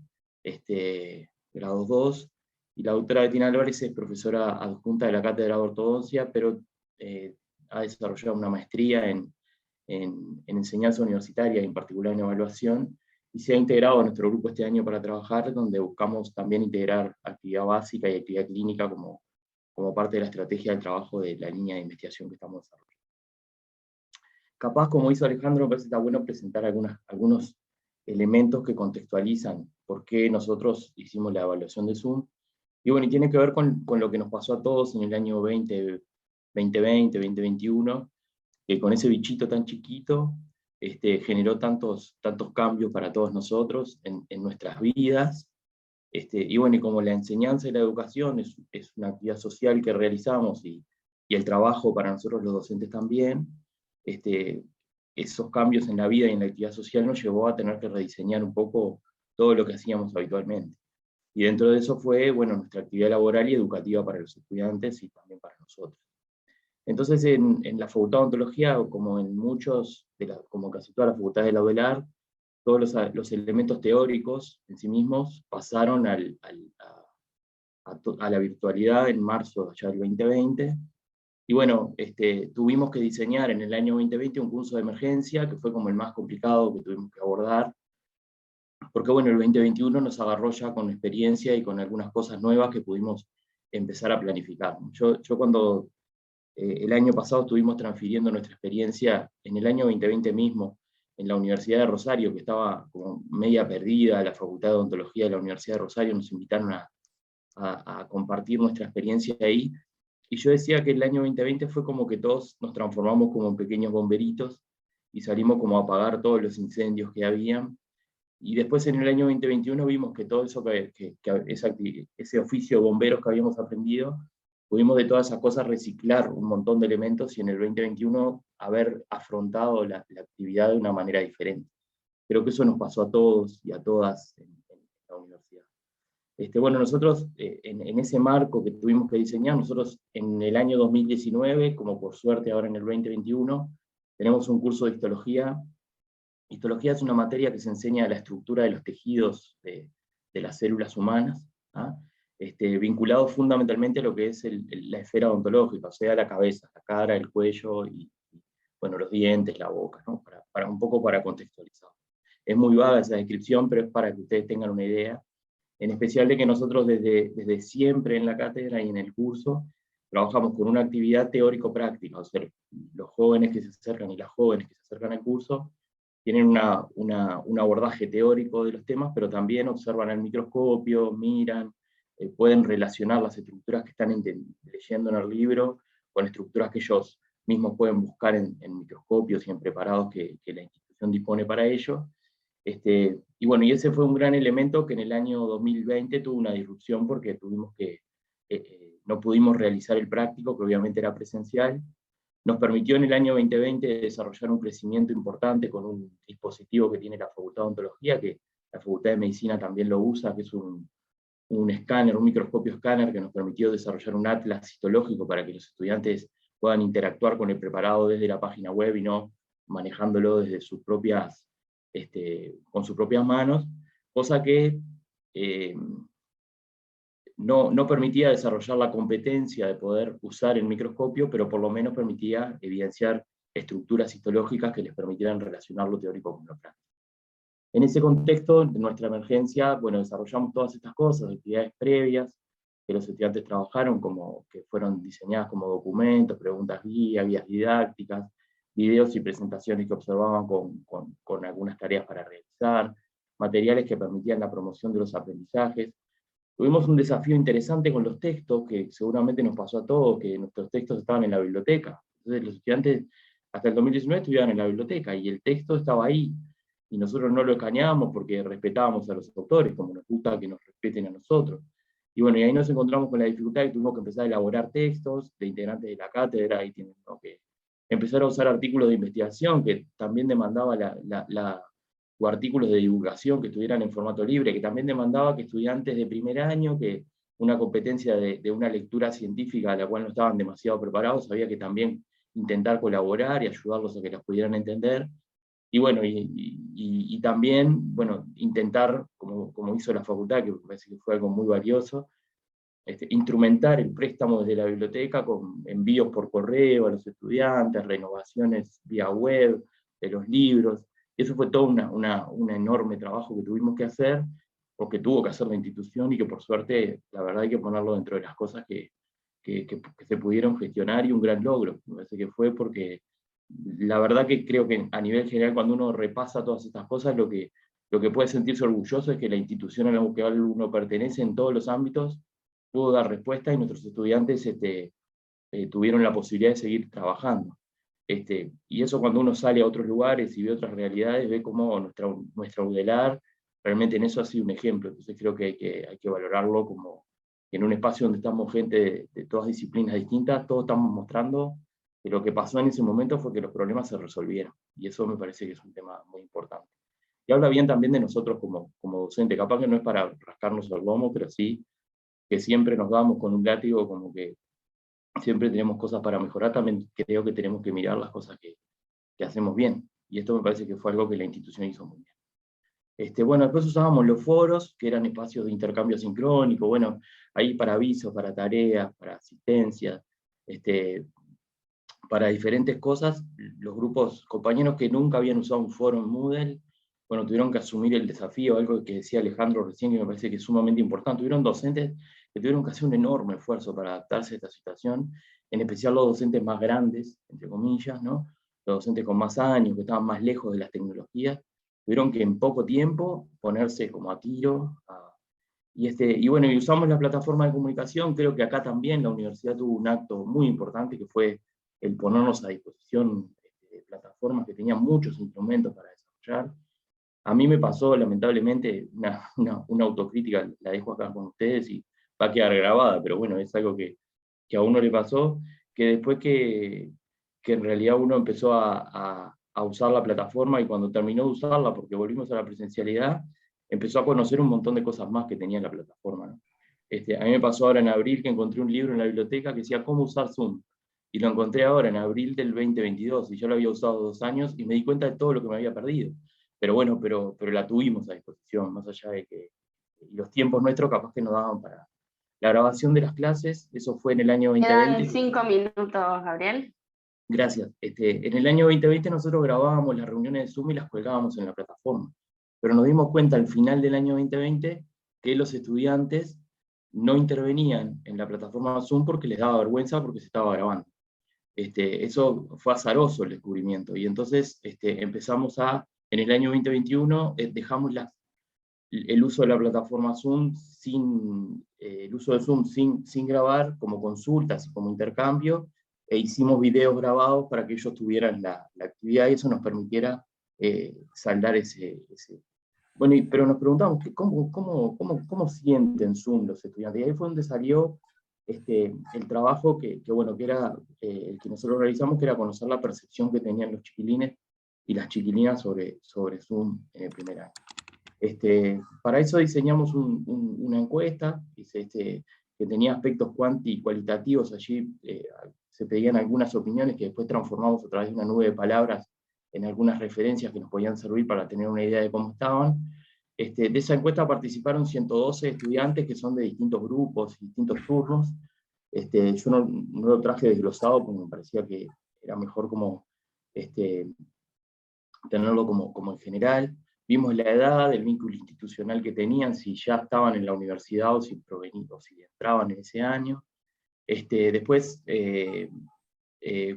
grado 2. Y la doctora Betina Álvarez es profesora adjunta de la Cátedra de Ortodoncia, pero ha desarrollado una maestría en enseñanza universitaria, y en particular en evaluación, y se ha integrado a nuestro grupo este año para trabajar, donde buscamos también integrar actividad básica y actividad clínica como parte de la estrategia del trabajo de la línea de investigación que estamos desarrollando. Capaz, como hizo Alejandro, me parece que está bueno presentar algunos elementos que contextualizan por qué nosotros hicimos la evaluación de Zoom. Y bueno, y tiene que ver con lo que nos pasó a todos en el año 2020, 2021, que con ese bichito tan chiquito generó tantos cambios para todos nosotros en nuestras vidas. Y bueno, y como la enseñanza y la educación es una actividad social que realizamos, y el trabajo para nosotros los docentes también, esos cambios en la vida y en la actividad social nos llevó a tener que rediseñar un poco todo lo que hacíamos habitualmente. Y dentro de eso fue, bueno, nuestra actividad laboral y educativa para los estudiantes y también para nosotros. Entonces, en la Facultad de Odontología, como en como casi todas las facultades de la UDELAR, todos los elementos teóricos en sí mismos pasaron a la virtualidad en marzo ya del 2020. Y bueno, tuvimos que diseñar en el año 2020 un curso de emergencia, que fue como el más complicado que tuvimos que abordar, porque bueno, el 2021 nos agarró ya con experiencia y con algunas cosas nuevas que pudimos empezar a planificar. Yo cuando el año pasado estuvimos transfiriendo nuestra experiencia en el año 2020 mismo, en la Universidad de Rosario, que estaba como media perdida, la Facultad de Odontología de la Universidad de Rosario, nos invitaron a compartir nuestra experiencia ahí, y yo decía que el año 2020 fue como que todos nos transformamos como en pequeños bomberitos, y salimos como a apagar todos los incendios que habían, y después en el año 2021 vimos que todo eso, ese oficio de bomberos que habíamos aprendido, pudimos de todas esas cosas reciclar un montón de elementos, y en el 2021 haber afrontado la actividad de una manera diferente. Creo que eso nos pasó a todos y a todas en la universidad. Bueno, nosotros en ese marco que tuvimos que diseñar, nosotros en el año 2019, como por suerte ahora en el 2021, tenemos un curso de histología. Histología es una materia que se enseña la estructura de los tejidos de las células humanas, ¿ah? Vinculado fundamentalmente a lo que es la esfera odontológica, o sea, la cabeza, la cara, el cuello, y bueno, los dientes, la boca, ¿no? Un poco para contextualizar. Es muy vaga esa descripción, pero es para que ustedes tengan una idea, en especial de que nosotros desde siempre en la cátedra y en el curso trabajamos con una actividad teórico-práctica, o sea, los jóvenes que se acercan y las jóvenes que se acercan al curso tienen un abordaje teórico de los temas, pero también observan al microscopio, miran, pueden relacionar las estructuras que están leyendo en el libro con estructuras que ellos mismos pueden buscar en microscopios y en preparados que la institución dispone para ello. Y bueno, y ese fue un gran elemento que en el año 2020 tuvo una disrupción, porque no pudimos realizar el práctico, que obviamente era presencial. Nos permitió en el año 2020 desarrollar un crecimiento importante con un dispositivo que tiene la Facultad de Odontología, que la Facultad de Medicina también lo usa, que es un escáner, un microscopio escáner, que nos permitió desarrollar un atlas histológico para que los estudiantes puedan interactuar con el preparado desde la página web y no manejándolo desde con sus propias manos, cosa que no permitía desarrollar la competencia de poder usar el microscopio, pero por lo menos permitía evidenciar estructuras histológicas que les permitieran relacionar lo teórico con lo práctico. En ese contexto, de nuestra emergencia, bueno, desarrollamos todas estas cosas, actividades previas, que los estudiantes trabajaron, que fueron diseñadas como documentos, preguntas guía, guías didácticas, videos y presentaciones que observaban con algunas tareas para realizar, materiales que permitían la promoción de los aprendizajes. Tuvimos un desafío interesante con los textos, que seguramente nos pasó a todos, que nuestros textos estaban en la biblioteca. Entonces los estudiantes hasta el 2019 estudiaban en la biblioteca, y el texto estaba ahí, y nosotros no lo escaneábamos porque respetábamos a los autores, como nos gusta que nos respeten a nosotros. Y bueno, y ahí nos encontramos con la dificultad de que tuvimos que empezar a elaborar textos de integrantes de la cátedra, y tienen que empezar a usar artículos de investigación, que también demandaba o artículos de divulgación que estuvieran en formato libre, que también demandaba que estudiantes de primer año, que una competencia de una lectura científica a la cual no estaban demasiado preparados, había que también intentar colaborar y ayudarlos a que las pudieran entender. Y bueno, y también, bueno, intentar, como hizo la facultad, que me parece que fue algo muy valioso, instrumentar el préstamo desde la biblioteca con envíos por correo a los estudiantes, renovaciones vía web de los libros. Y eso fue todo un enorme trabajo que tuvimos que hacer, o que tuvo que hacer la institución, y que por suerte, la verdad, hay que ponerlo dentro de las cosas que se pudieron gestionar, y un gran logro. Me parece que fue porque la verdad que creo que a nivel general, cuando uno repasa todas estas cosas, lo que puede sentirse orgulloso es que la institución a la que uno pertenece en todos los ámbitos pudo dar respuesta, y nuestros estudiantes tuvieron la posibilidad de seguir trabajando. Y eso, cuando uno sale a otros lugares y ve otras realidades, ve cómo nuestra UDELAR realmente en eso ha sido un ejemplo. Entonces creo que hay que valorarlo como en un espacio donde estamos gente de todas disciplinas distintas, todos estamos mostrando que lo que pasó en ese momento fue que los problemas se resolvieron, y eso me parece que es un tema muy importante. Y habla bien también de nosotros como docente, capaz que no es para rascarnos el lomo, pero sí que siempre nos damos con un látigo, como que siempre tenemos cosas para mejorar. También creo que tenemos que mirar las cosas que hacemos bien, y esto me parece que fue algo que la institución hizo muy bien. Bueno, después usábamos los foros, que eran espacios de intercambio sincrónico, bueno, ahí para avisos, para tareas, para asistencias, para diferentes cosas. Los grupos, compañeros que nunca habían usado un foro en Moodle, bueno, tuvieron que asumir el desafío, algo que decía Alejandro recién, que me parece que es sumamente importante. Tuvieron docentes que tuvieron que hacer un enorme esfuerzo para adaptarse a esta situación, en especial los docentes más grandes, entre comillas, ¿no? Los docentes con más años, que estaban más lejos de las tecnologías, tuvieron que en poco tiempo ponerse como a tiro. Y bueno, y usamos la plataforma de comunicación. Creo que acá también la universidad tuvo un acto muy importante, que fue el ponernos a disposición de plataformas que tenían muchos instrumentos para desarrollar. A mí me pasó, lamentablemente, una autocrítica, la dejo acá con ustedes y va a quedar grabada, pero bueno, es algo que a uno le pasó, que después que en realidad uno empezó a usar la plataforma, y cuando terminó de usarla, porque volvimos a la presencialidad, empezó a conocer un montón de cosas más que tenía la plataforma, ¿no? A mí me pasó ahora en abril que encontré un libro en la biblioteca que decía cómo usar Zoom, y lo encontré ahora en abril del 2022, y yo lo había usado 2 años, y me di cuenta de todo lo que me había perdido. Pero bueno, pero la tuvimos a disposición, más allá de que los tiempos nuestros capaz que nos daban para la grabación de las clases. Eso fue en el año 2020. Quedan 5 minutos, Gabriel. Gracias. En el año 2020 nosotros grabábamos las reuniones de Zoom y las colgábamos en la plataforma, pero nos dimos cuenta al final del año 2020 que los estudiantes no intervenían en la plataforma Zoom porque les daba vergüenza, porque se estaba grabando. Eso fue azaroso el descubrimiento, y entonces empezamos en el año 2021, dejamos el uso de la plataforma Zoom el uso de Zoom sin grabar, como consultas y como intercambio, e hicimos videos grabados para que ellos tuvieran la actividad, y eso nos permitiera saldar ese. Bueno, pero nos preguntamos, ¿cómo sienten Zoom los estudiantes? Y ahí fue donde salió el trabajo que era el que nosotros realizamos, que era conocer la percepción que tenían los chiquilines y las chiquilinas sobre Zoom en el primer año. Para eso diseñamos una encuesta que tenía aspectos cualitativos. Allí se pedían algunas opiniones que después transformamos a través de una nube de palabras en algunas referencias que nos podían servir para tener una idea de cómo estaban. De esa encuesta participaron 112 estudiantes que son de distintos grupos, distintos turnos. Yo no lo traje desglosado porque me parecía que era mejor como tenerlo como en general. Vimos la edad, el vínculo institucional que tenían, si ya estaban en la universidad o si entraban en ese año. Después,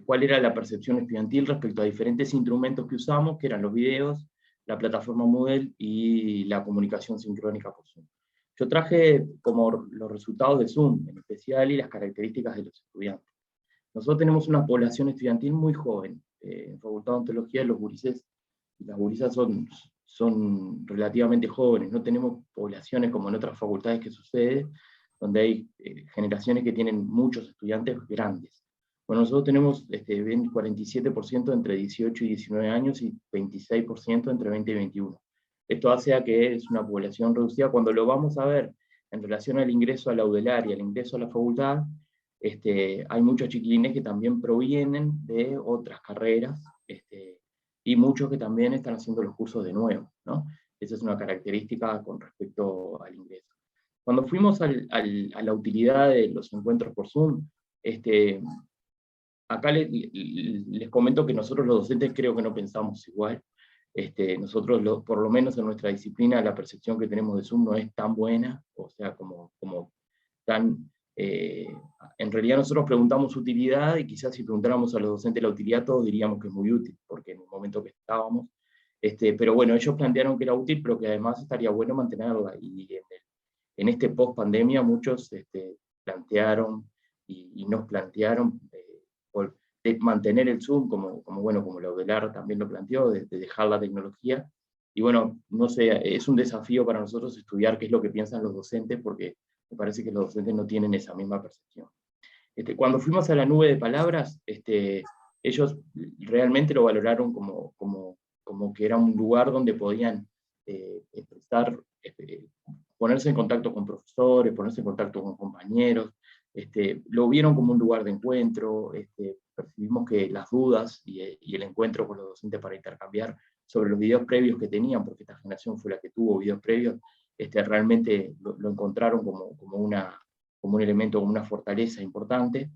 cuál era la percepción estudiantil respecto a diferentes instrumentos que usamos, que eran los videos, la plataforma Moodle y la comunicación sincrónica por Zoom. Yo traje como los resultados de Zoom, en especial, y las características de los estudiantes. Nosotros tenemos una población estudiantil muy joven. En Facultad de Odontología los gurises y las gurisas son relativamente jóvenes. No tenemos poblaciones como en otras facultades que sucede, donde hay generaciones que tienen muchos estudiantes grandes. Bueno, nosotros tenemos 47% entre 18 y 19 años y 26% entre 20 y 21. Esto hace a que es una población reducida. Cuando lo vamos a ver en relación al ingreso a la UDELAR y al ingreso a la facultad, hay muchos chiquilines que también provienen de otras carreras, y muchos que también están haciendo los cursos de nuevo, ¿no? Esa es una característica con respecto al ingreso. Cuando fuimos a la utilidad de los encuentros por Zoom, acá les comento que nosotros los docentes creo que no pensamos igual. Nosotros, por lo menos en nuestra disciplina, la percepción que tenemos de Zoom no es tan buena, o sea, como tan... en realidad nosotros preguntamos utilidad, y quizás si preguntáramos a los docentes la utilidad, todos diríamos que es muy útil, porque en el momento que estábamos, pero bueno, ellos plantearon que era útil, pero que además estaría bueno mantenerla, y en este post-pandemia muchos plantearon, y nos plantearon, de mantener el Zoom, como la UDELAR también lo planteó, de dejar la tecnología, y bueno, no sé, es un desafío para nosotros estudiar qué es lo que piensan los docentes, porque me parece que los docentes no tienen esa misma percepción. Cuando fuimos a la nube de palabras, ellos realmente lo valoraron como que era un lugar donde podían ponerse en contacto con profesores, ponerse en contacto con compañeros, lo vieron como un lugar de encuentro, percibimos que las dudas y el encuentro con los docentes para intercambiar sobre los videos previos que tenían, porque esta generación fue la que tuvo videos previos, realmente lo encontraron como un elemento, como una fortaleza importante.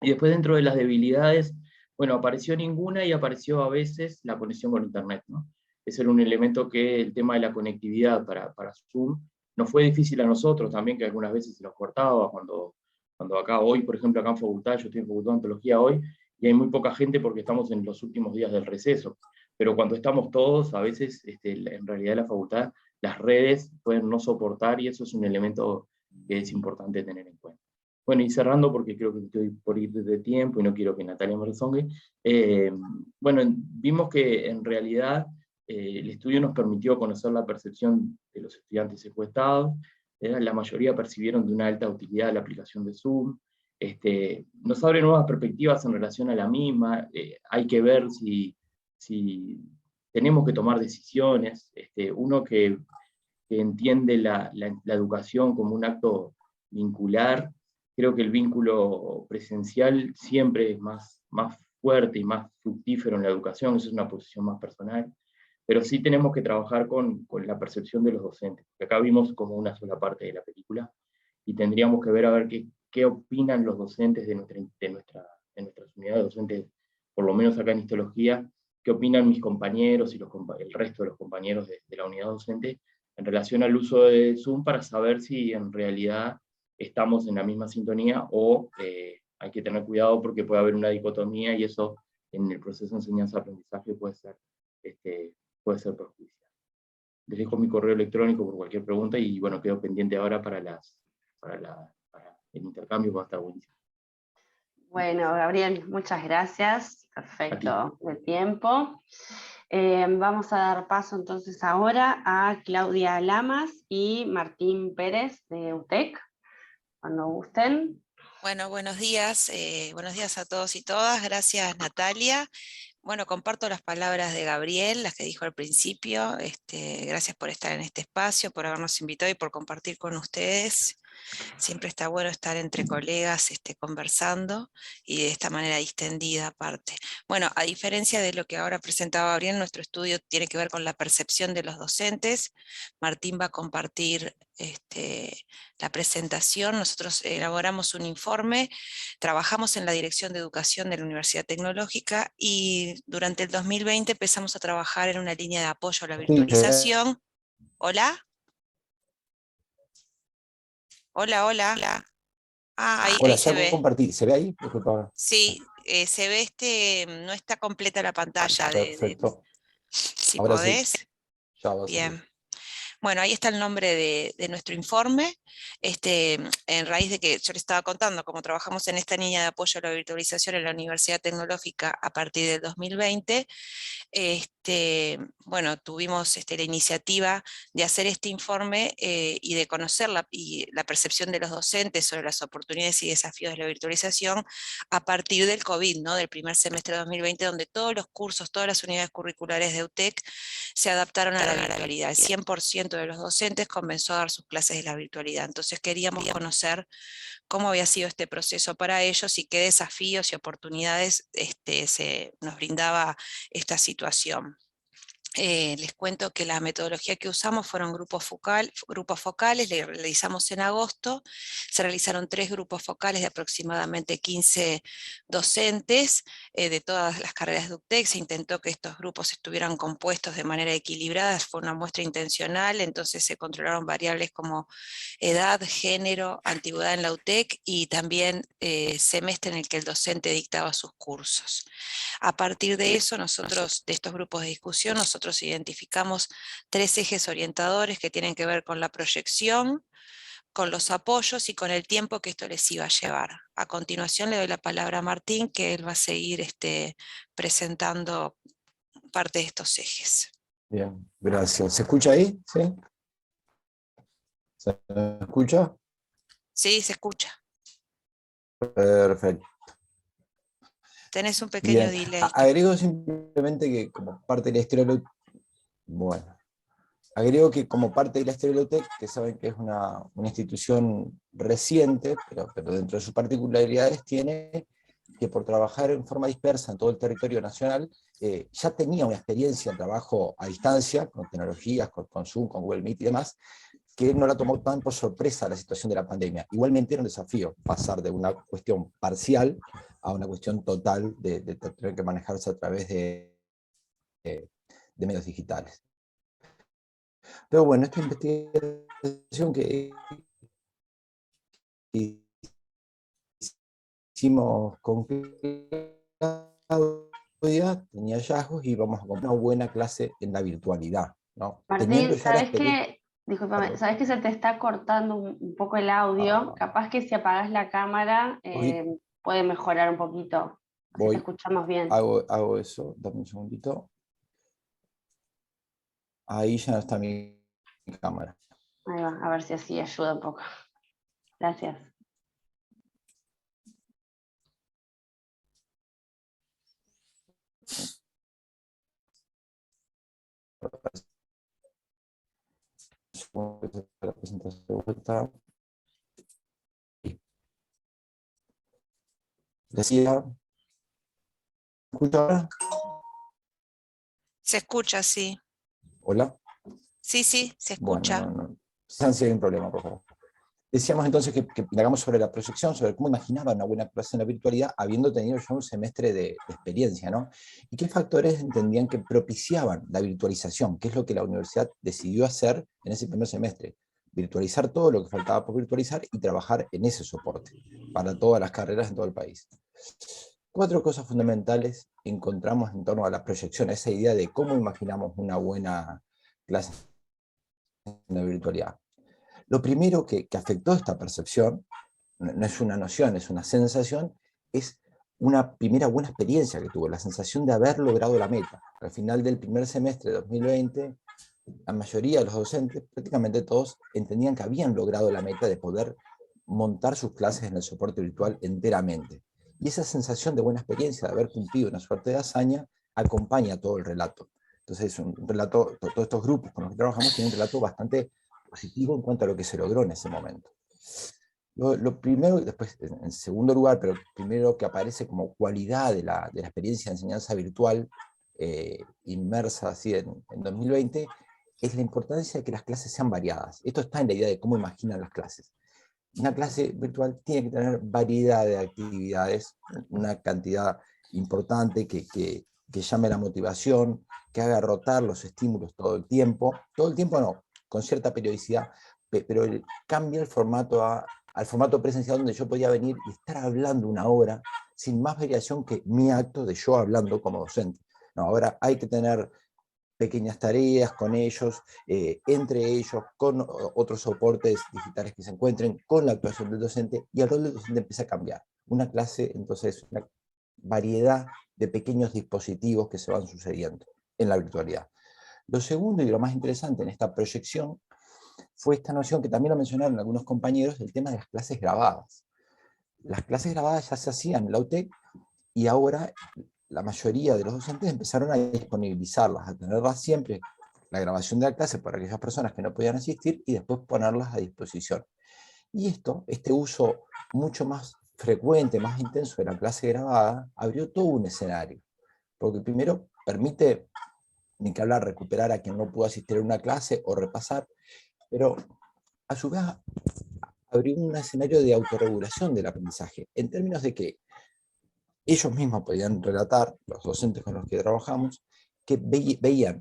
Y después, dentro de las debilidades, bueno, apareció ninguna, y apareció a veces la conexión con Internet, ¿no? Ese era un elemento que el tema de la conectividad para Zoom nos fue difícil a nosotros también, que algunas veces se nos cortaba, cuando acá hoy, por ejemplo, acá en Facultad, yo estoy en Facultad de Odontología hoy, y hay muy poca gente porque estamos en los últimos días del receso, pero cuando estamos todos, a veces, en realidad la facultad, las redes pueden no soportar, y eso es un elemento que es importante tener en cuenta. Bueno, y cerrando, porque creo que estoy por ir de tiempo y no quiero que Natalia me rezongue, bueno, vimos que en realidad el estudio nos permitió conocer la percepción de los estudiantes encuestados. La mayoría percibieron de una alta utilidad la aplicación de Zoom. Nos abre nuevas perspectivas en relación a la misma. Hay que ver si tenemos que tomar decisiones. Uno que entiende la educación como un acto vincular, creo que el vínculo presencial siempre es más fuerte y más fructífero en la educación. Eso es una posición más personal, pero sí tenemos que trabajar con la percepción de los docentes, porque acá vimos como una sola parte de la película, y tendríamos que ver a ver qué opinan los docentes de nuestras unidades docentes, por lo menos acá en histología, qué opinan mis compañeros y el resto de los compañeros de la unidad docente en relación al uso de Zoom, para saber si en realidad estamos en la misma sintonía, o hay que tener cuidado porque puede haber una dicotomía, y eso en el proceso de enseñanza-aprendizaje puede ser perjudicial. Les dejo mi correo electrónico por cualquier pregunta, y bueno, quedo pendiente ahora para el intercambio, va a estar buenísimo. Bueno, Gabriel, muchas gracias. Perfecto de tiempo. Vamos a dar paso entonces ahora a Claudia Lamas y Martín Pérez de UTEC, cuando gusten. Bueno, buenos días a todos y todas. Gracias, Natalia. Bueno, comparto las palabras de Gabriel, las que dijo al principio. Gracias por estar en este espacio, por habernos invitado y por compartir con ustedes Siempre está bueno estar entre colegas conversando y de esta manera distendida aparte. Bueno, a diferencia de lo que ahora presentaba Gabriel, nuestro estudio tiene que ver con la percepción de los docentes. Martín va a compartir la presentación. Nosotros elaboramos un informe, trabajamos en la Dirección de Educación de la Universidad Tecnológica y durante el 2020 empezamos a trabajar en una línea de apoyo a la virtualización. ¿Hola? Hola, hola. Ah, Hola, ahí se ve. compartí. ¿Se ve ahí? Disculpa. Sí, se ve no está completa la pantalla. Perfecto. Si Ahora sí. podés. Ya va a salir. Bien. Bueno, ahí está el nombre de nuestro informe. En raíz de que yo les estaba contando cómo trabajamos en esta línea de apoyo a la virtualización en la Universidad Tecnológica a partir del 2020, bueno, tuvimos la iniciativa de hacer este informe y de conocer la percepción de los docentes sobre las oportunidades y desafíos de la virtualización a partir del COVID, ¿no? Del primer semestre de 2020, donde todos los cursos, todas las unidades curriculares de UTEC se adaptaron a la virtualidad. El 100% de los docentes comenzó a dar sus clases de la virtualidad. Entonces queríamos conocer cómo había sido este proceso para ellos y qué desafíos y oportunidades nos brindaba esta situación. Les cuento que la metodología que usamos fueron grupos focales, le realizamos en agosto, se realizaron 3 grupos focales de aproximadamente 15 docentes de todas las carreras de UTEC, se intentó que estos grupos estuvieran compuestos de manera equilibrada, fue una muestra intencional, entonces se controlaron variables como edad, género, antigüedad en la UTEC y también semestre en el que el docente dictaba sus cursos. A partir de eso, nosotros, de estos grupos de discusión, nosotros identificamos 3 ejes orientadores que tienen que ver con la proyección, con los apoyos y con el tiempo que esto les iba a llevar. A continuación le doy la palabra a Martín, que él va a seguir presentando parte de estos ejes. Bien, gracias. ¿Se escucha ahí? ¿Sí? ¿Se escucha? Sí, se escucha. Perfecto. Tenés un pequeño Bien. delay. Agrego simplemente que como parte de la historia de agrego que como parte de la historia de la UTEC, que saben que es una institución reciente, pero dentro de sus particularidades tiene que por trabajar en forma dispersa en todo el territorio nacional, ya tenía una experiencia en trabajo a distancia, con tecnologías, con Zoom, con Google Meet y demás, que no la tomó tan por sorpresa la situación de la pandemia. Igualmente era un desafío pasar de una cuestión parcial a una cuestión total de tener que manejarse a través de medios digitales. Pero bueno, esta investigación que hicimos con Claudia tenía hallazgos y vamos a comprar una buena clase en la virtualidad, ¿no? Martín, ¿sabes qué? Discúlpame, ¿sabes que se te está cortando un poco el audio? Capaz que si apagás la cámara puede mejorar un poquito, así te escuchamos bien. Hago eso, dame un segundito. Ahí ya no está mi cámara. Ahí va, a ver si así ayuda un poco. Gracias. La presentación de vuelta. Decía, ¿escucha ahora? Se escucha, sí. ¿Hola? Sí, se escucha. Bueno, si hay un problema, por favor. Decíamos entonces que indagamos sobre la proyección, sobre cómo imaginaba una buena clase en la virtualidad, habiendo tenido ya un semestre de experiencia, ¿no? Y qué factores entendían que propiciaban la virtualización, qué es lo que la universidad decidió hacer en ese primer semestre. Virtualizar todo lo que faltaba por virtualizar y trabajar en ese soporte para todas las carreras en todo el país. 4 cosas fundamentales encontramos en torno a la proyección, a esa idea de cómo imaginamos una buena clase en la virtualidad. Lo primero que afectó esta percepción, no es una noción, es una sensación, es una primera buena experiencia que tuvo, la sensación de haber logrado la meta. Al final del primer semestre de 2020, la mayoría de los docentes, prácticamente todos, entendían que habían logrado la meta de poder montar sus clases en el soporte virtual enteramente. Y esa sensación de buena experiencia, de haber cumplido una suerte de hazaña, acompaña todo el relato. Entonces, un relato, todos estos grupos con los que trabajamos tienen un relato bastante positivo en cuanto a lo que se logró en ese momento. Lo primero, después en segundo lugar, pero primero que aparece como cualidad de la experiencia de enseñanza virtual inmersa así en 2020, es la importancia de que las clases sean variadas. Esto está en la idea de cómo imaginan las clases. Una clase virtual tiene que tener variedad de actividades, una cantidad importante que llame la motivación, que haga rotar los estímulos todo el tiempo no, con cierta periodicidad, pero cambia el formato al formato presencial donde yo podía venir y estar hablando una hora sin más variación que mi acto de yo hablando como docente. No, ahora hay que tener pequeñas tareas con ellos, entre ellos, con otros soportes digitales que se encuentren, con la actuación del docente, y el rol del docente empieza a cambiar. Una clase, entonces, una variedad de pequeños dispositivos que se van sucediendo en la virtualidad. Lo segundo y lo más interesante en esta proyección fue esta noción que también lo mencionaron algunos compañeros, el tema de las clases grabadas. Las clases grabadas ya se hacían en la UTEC y ahora la mayoría de los docentes empezaron a disponibilizarlas, a tenerlas siempre, la grabación de la clase para aquellas personas que no podían asistir y después ponerlas a disposición. Y este uso mucho más frecuente, más intenso de la clase grabada, abrió todo un escenario. Porque primero permite, ni que hablar, recuperar a quien no pudo asistir a una clase o repasar, pero a su vez abrió un escenario de autorregulación del aprendizaje, en términos de que ellos mismos podían relatar, los docentes con los que trabajamos, que veían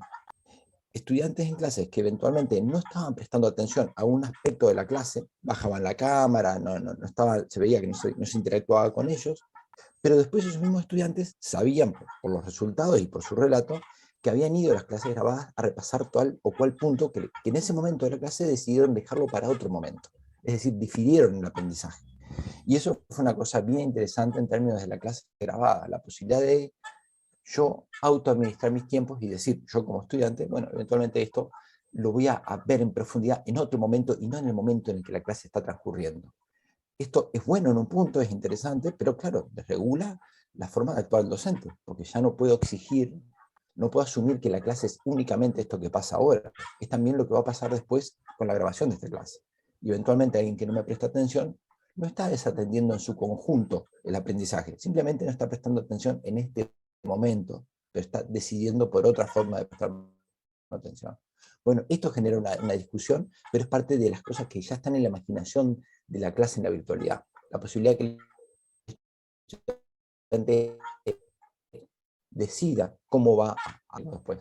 estudiantes en clases que eventualmente no estaban prestando atención a un aspecto de la clase, bajaban la cámara, no estaba, se veía que no se interactuaba con ellos, pero después esos mismos estudiantes sabían por los resultados y por su relato que habían ido a las clases grabadas a repasar tal o cual punto que en ese momento de la clase decidieron dejarlo para otro momento. Es decir, difirieron el aprendizaje. Y eso fue una cosa bien interesante en términos de la clase grabada, la posibilidad de yo autoadministrar mis tiempos y decir, yo como estudiante, bueno, eventualmente esto lo voy a ver en profundidad en otro momento y no en el momento en el que la clase está transcurriendo. Esto es bueno en un punto, es interesante, pero claro, desregula la forma de actuar del docente, porque ya no puedo exigir, no puedo asumir que la clase es únicamente esto que pasa ahora, es también lo que va a pasar después con la grabación de esta clase. Y eventualmente alguien que no me presta atención no está desatendiendo en su conjunto el aprendizaje, simplemente no está prestando atención en este momento, pero está decidiendo por otra forma de prestar atención. Bueno, esto genera una discusión, pero es parte de las cosas que ya están en la imaginación de la clase en la virtualidad. La posibilidad de que el estudiante decida cómo va a después.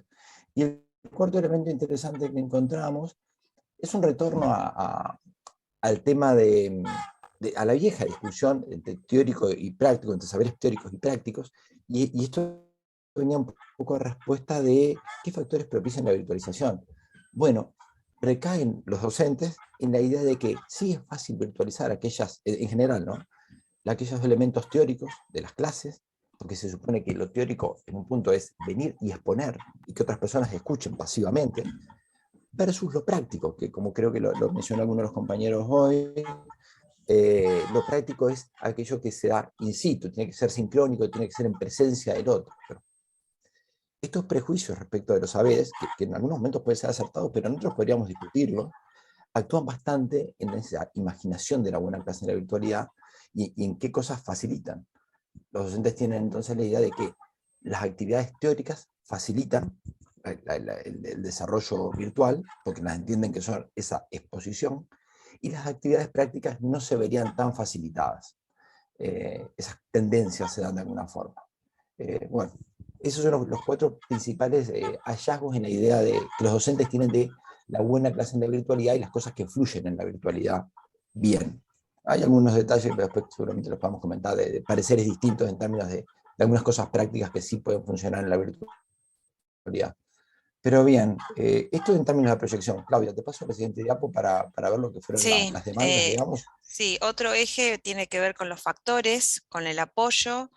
Y el cuarto elemento interesante que encontramos es un retorno al tema a la vieja discusión entre teórico y práctico, entre saberes teóricos y prácticos, y esto venía un poco a respuesta de qué factores propician la virtualización. Bueno, recaen los docentes en la idea de que sí es fácil virtualizar aquellas, en general, ¿no? Aquellos elementos teóricos de las clases, porque se supone que lo teórico en un punto es venir y exponer y que otras personas escuchen pasivamente, versus lo práctico, que como creo que lo mencionó alguno de los compañeros hoy, lo práctico es aquello que se da in situ, tiene que ser sincrónico, tiene que ser en presencia del otro. Estos prejuicios respecto de los saberes, que en algunos momentos pueden ser acertados, pero en otros podríamos discutirlo, actúan bastante en esa imaginación de la buena clase en la virtualidad y en qué cosas facilitan. Los docentes tienen entonces la idea de que las actividades teóricas facilitan el desarrollo virtual, porque las entienden que son esa exposición, y las actividades prácticas no se verían tan facilitadas. Esas tendencias se dan de alguna forma. Bueno, esos son los cuatro principales hallazgos en la idea de que los docentes tienen de la buena clase en la virtualidad y las cosas que fluyen en la virtualidad bien. Hay algunos detalles, pero después seguramente los podemos comentar, de pareceres distintos en términos de algunas cosas prácticas que sí pueden funcionar en la virtualidad. Pero bien, esto en términos de la proyección. Claudia, te paso al siguiente diapo para ver lo que fueron Sí, las demandas, digamos. sí, otro eje tiene que ver con los factores, con el apoyo,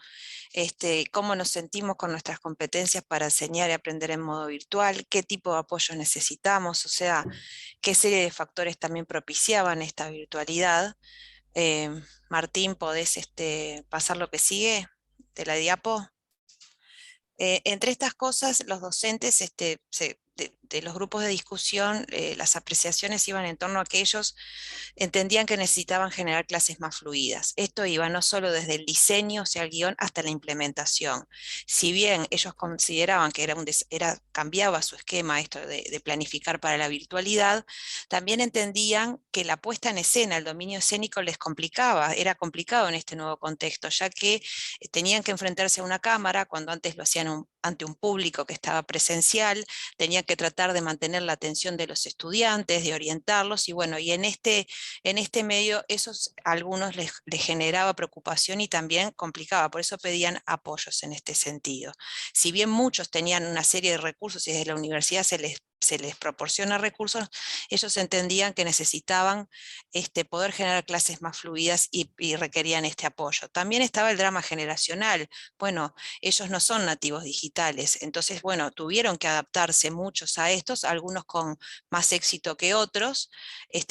cómo nos sentimos con nuestras competencias para enseñar y aprender en modo virtual, qué tipo de apoyo necesitamos, o sea, qué serie de factores también propiciaban esta virtualidad. Martín, ¿podés pasar lo que sigue de la diapo? Entre estas cosas, los docentes de los grupos de discusión, las apreciaciones iban en torno a que ellos entendían que necesitaban generar clases más fluidas. Esto iba no solo desde el diseño, o sea, el guión, hasta la implementación. Si bien ellos consideraban que cambiaba su esquema esto de planificar para la virtualidad, también entendían que la puesta en escena, el dominio escénico les complicaba, era complicado en este nuevo contexto, ya que tenían que enfrentarse a una cámara cuando antes lo hacían ante un público que estaba presencial, tenían que tratar de mantener la atención de los estudiantes, de orientarlos, y bueno, y en este medio eso a algunos les generaba preocupación y también complicaba, por eso pedían apoyos en este sentido. Si bien muchos tenían una serie de recursos y desde la universidad se les proporciona recursos, ellos entendían que necesitaban poder generar clases más fluidas y requerían este apoyo. También estaba el drama generacional. Bueno, ellos no son nativos digitales, entonces, bueno, tuvieron que adaptarse muchos a estos, algunos con más éxito que otros,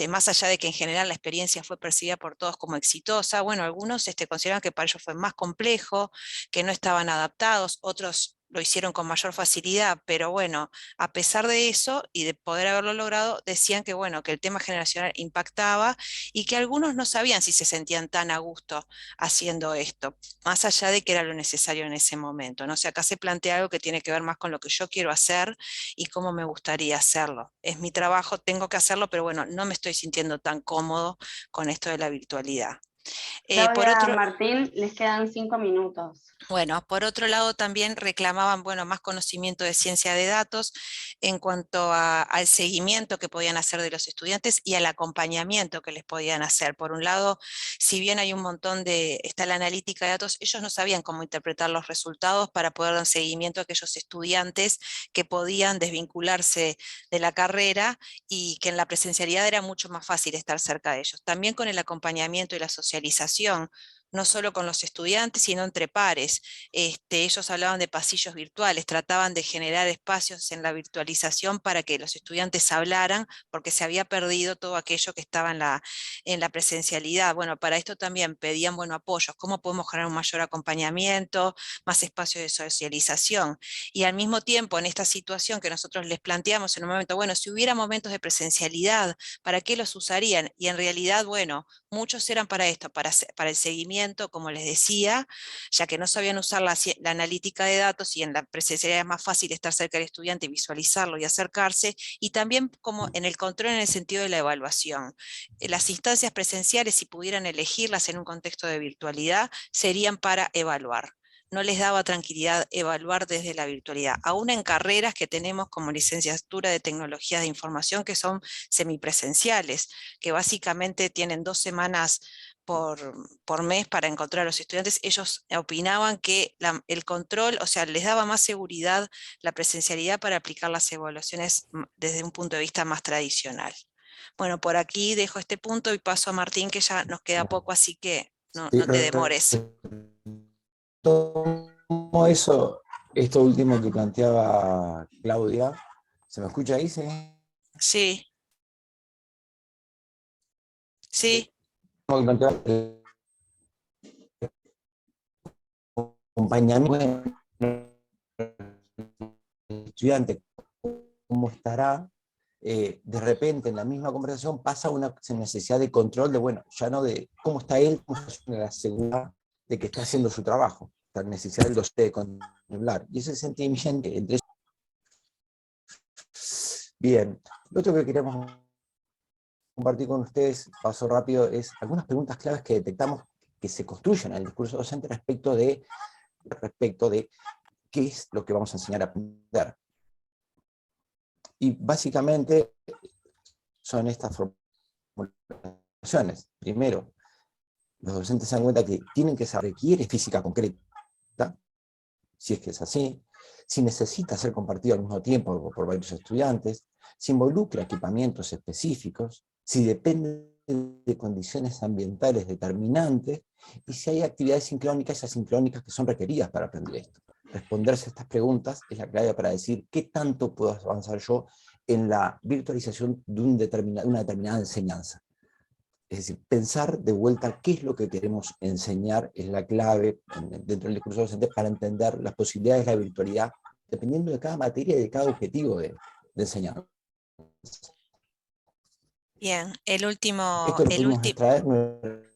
más allá de que en general la experiencia fue percibida por todos como exitosa. Bueno, algunos consideran que para ellos fue más complejo, que no estaban adaptados, otros lo hicieron con mayor facilidad, pero bueno, a pesar de eso y de poder haberlo logrado, decían que bueno, que el tema generacional impactaba y que algunos no sabían si se sentían tan a gusto haciendo esto, más allá de que era lo necesario en ese momento, ¿no? O sea, acá se plantea algo que tiene que ver más con lo que yo quiero hacer y cómo me gustaría hacerlo. Es mi trabajo, tengo que hacerlo, pero bueno, no me estoy sintiendo tan cómodo con esto de la virtualidad. Por Claudia, otro, Martín, les quedan 5 minutos. Bueno, por otro lado también reclamaban, bueno, más conocimiento de ciencia de datos en cuanto al seguimiento que podían hacer de los estudiantes y al acompañamiento que les podían hacer. Por un lado, si bien hay un montón está la analítica de datos, ellos no sabían cómo interpretar los resultados para poder dar seguimiento a aquellos estudiantes que podían desvincularse de la carrera y que en la presencialidad era mucho más fácil estar cerca de ellos. También con el acompañamiento y la socialización, no solo con los estudiantes, sino entre pares. Ellos hablaban de pasillos virtuales, trataban de generar espacios en la virtualización para que los estudiantes hablaran, porque se había perdido todo aquello que estaba en la presencialidad. Bueno, para esto también pedían, bueno, apoyos, cómo podemos generar un mayor acompañamiento, más espacios de socialización. Y al mismo tiempo, en esta situación que nosotros les planteamos en un momento, bueno, si hubiera momentos de presencialidad, ¿para qué los usarían? Y en realidad, bueno, muchos eran para esto, para el seguimiento, como les decía, ya que no sabían usar la analítica de datos y en la presencialidad es más fácil estar cerca del estudiante, visualizarlo y acercarse, y también como en el control en el sentido de la evaluación. Las instancias presenciales, si pudieran elegirlas en un contexto de virtualidad, serían para evaluar. No les daba tranquilidad evaluar desde la virtualidad, aún en carreras que tenemos como licenciatura de tecnologías de información que son semipresenciales, que básicamente tienen 2 semanas por mes para encontrar a los estudiantes. Ellos opinaban que el control, o sea, les daba más seguridad la presencialidad para aplicar las evaluaciones desde un punto de vista más tradicional. Bueno, por aquí dejo este punto y paso a Martín, que ya nos queda poco, así que no te demores. Tomo eso, esto último que planteaba Claudia. ¿Se me escucha ahí? Sí. Sí. Sí. Como que planteaba acompañamiento del estudiante, cómo estará, de repente en la misma conversación pasa una necesidad de control de, bueno, ya no de cómo está él, cómo está la seguridad de que está haciendo su trabajo, la necesidad del docente de controlar. Y ese sentimiento entre eso. Bien, lo otro que queremos compartir con ustedes, paso rápido, es algunas preguntas claves que detectamos que se construyen en el discurso docente respecto de qué es lo que vamos a enseñar a aprender. Y básicamente son estas formulaciones. Primero, los docentes se dan cuenta que tienen que saber, requiere física concreta, si es que es así, si necesita ser compartido al mismo tiempo por varios estudiantes, si involucra equipamientos específicos, si depende de condiciones ambientales determinantes, y si hay actividades sincrónicas y asincrónicas que son requeridas para aprender esto. Responderse a estas preguntas es la clave para decir qué tanto puedo avanzar yo en la virtualización de una determinada enseñanza. Es decir, pensar de vuelta qué es lo que queremos enseñar es la clave dentro del discurso docente para entender las posibilidades de la virtualidad, dependiendo de cada materia y de cada objetivo de de enseñanza. Bien, el último... Esto lo pudimos extraer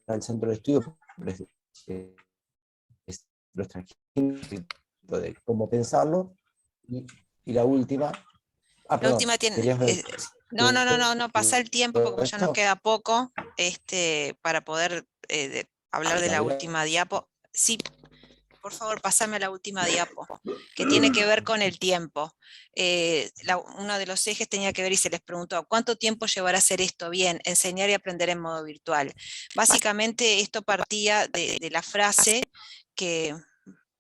al centro de estudio, lo extrajimos de cómo pensarlo, y la última... La perdón, última tiene... ¿querías ver No, pasa el tiempo, porque como ya nos esto? queda poco, para poder hablar de la última diapo. Sí, por favor, pásame a la última diapo, que tiene que ver con el tiempo. Uno de los ejes tenía que ver, y se les preguntó, ¿cuánto tiempo llevará a hacer esto bien? Enseñar y aprender en modo virtual. Básicamente esto partía de la frase que,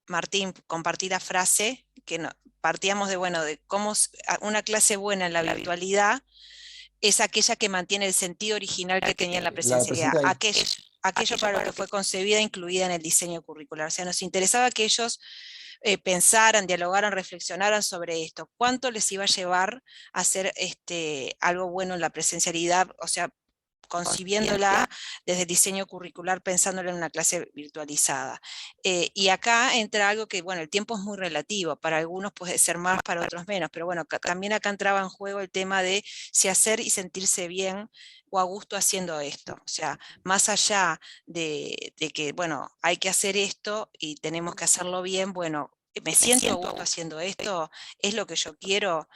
Martín, compartí la frase, que partíamos de cómo una clase buena en la virtualidad es aquella que mantiene el sentido original que tenía en la presencialidad, aquello para lo que fue concebida, incluida en el diseño curricular. O sea, nos interesaba que ellos pensaran, dialogaran, reflexionaran sobre esto. ¿Cuánto les iba a llevar a hacer algo bueno en la presencialidad? O sea, concibiéndola desde el diseño curricular, pensándola en una clase virtualizada. Y acá entra algo que, bueno, el tiempo es muy relativo, para algunos puede ser más, para otros menos, pero bueno, también acá entraba en juego el tema de si hacer y sentirse bien o a gusto haciendo esto. O sea, más allá de que, bueno, hay que hacer esto y tenemos que hacerlo bien, bueno, me siento a gusto haciendo esto, es lo que yo quiero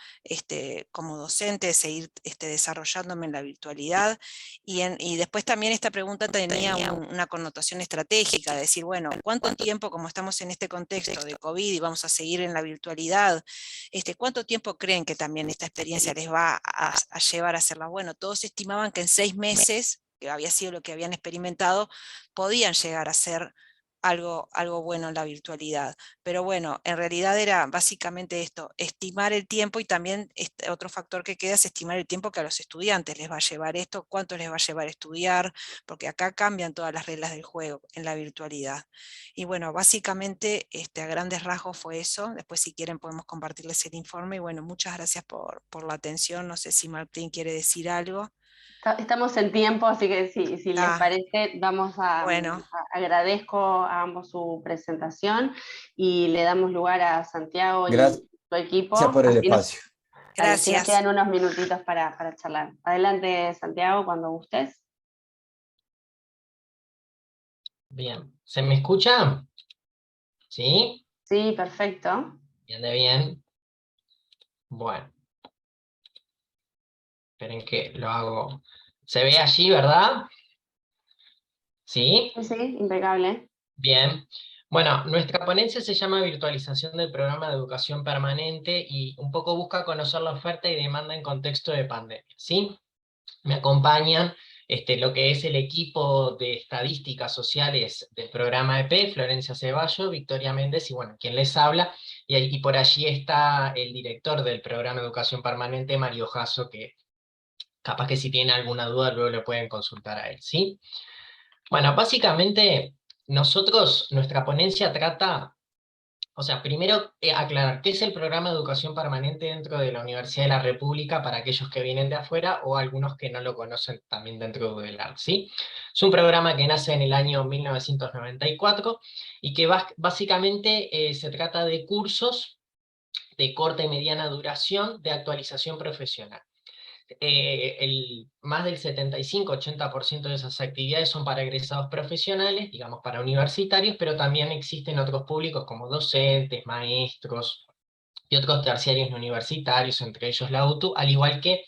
como docente, seguir desarrollándome en la virtualidad. Y después también esta pregunta tenía una connotación estratégica, de decir, bueno, ¿cuánto tiempo, como estamos en este contexto de COVID y vamos a seguir en la virtualidad, cuánto tiempo creen que también esta experiencia les va a llevar a hacerla? Bueno, todos estimaban que en 6 meses, que había sido lo que habían experimentado, podían llegar a ser algo bueno en la virtualidad. Pero bueno, en realidad era básicamente esto, estimar el tiempo, y también otro factor que queda es estimar el tiempo que a los estudiantes les va a llevar esto, cuánto les va a llevar estudiar, porque acá cambian todas las reglas del juego en la virtualidad. Y bueno, básicamente a grandes rasgos fue eso. Después, si quieren, podemos compartirles el informe. Y bueno, muchas gracias por la atención. No sé si Martín quiere decir algo. Estamos en tiempo, así que si les parece, Bueno. agradezco a ambos su presentación y le damos lugar a Santiago y su equipo. Gracias por el espacio. Así nos Gracias. quedan unos minutitos para charlar. Adelante, Santiago, cuando gustes. Bien, ¿se me escucha? ¿Sí? Sí, perfecto. Bien, de bien. Bueno. Esperen que lo hago. ¿Se ve allí, verdad? ¿Sí? Sí, impecable. Bien. Bueno, nuestra ponencia se llama Virtualización del Programa de Educación Permanente y un poco busca conocer la oferta y demanda en contexto de pandemia, ¿sí? Me acompañan lo que es el equipo de estadísticas sociales del programa EP, Florencia Ceballo, Victoria Méndez, y bueno, quien les habla, y por allí está el director del programa de Educación Permanente, Mario Jasso, que capaz que si tienen alguna duda luego lo pueden consultar a él, ¿sí? Bueno, básicamente nuestra ponencia trata, o sea, primero aclarar qué es el programa de educación permanente dentro de la Universidad de la República para aquellos que vienen de afuera o algunos que no lo conocen también dentro de UDELAR, ¿sí? Es un programa que nace en el año 1994 y que básicamente se trata de cursos de corta y mediana duración de actualización profesional. Más del 75-80% de esas actividades son para egresados profesionales, digamos para universitarios, pero también existen otros públicos como docentes, maestros y otros terciarios no universitarios, entre ellos la UTU, al igual que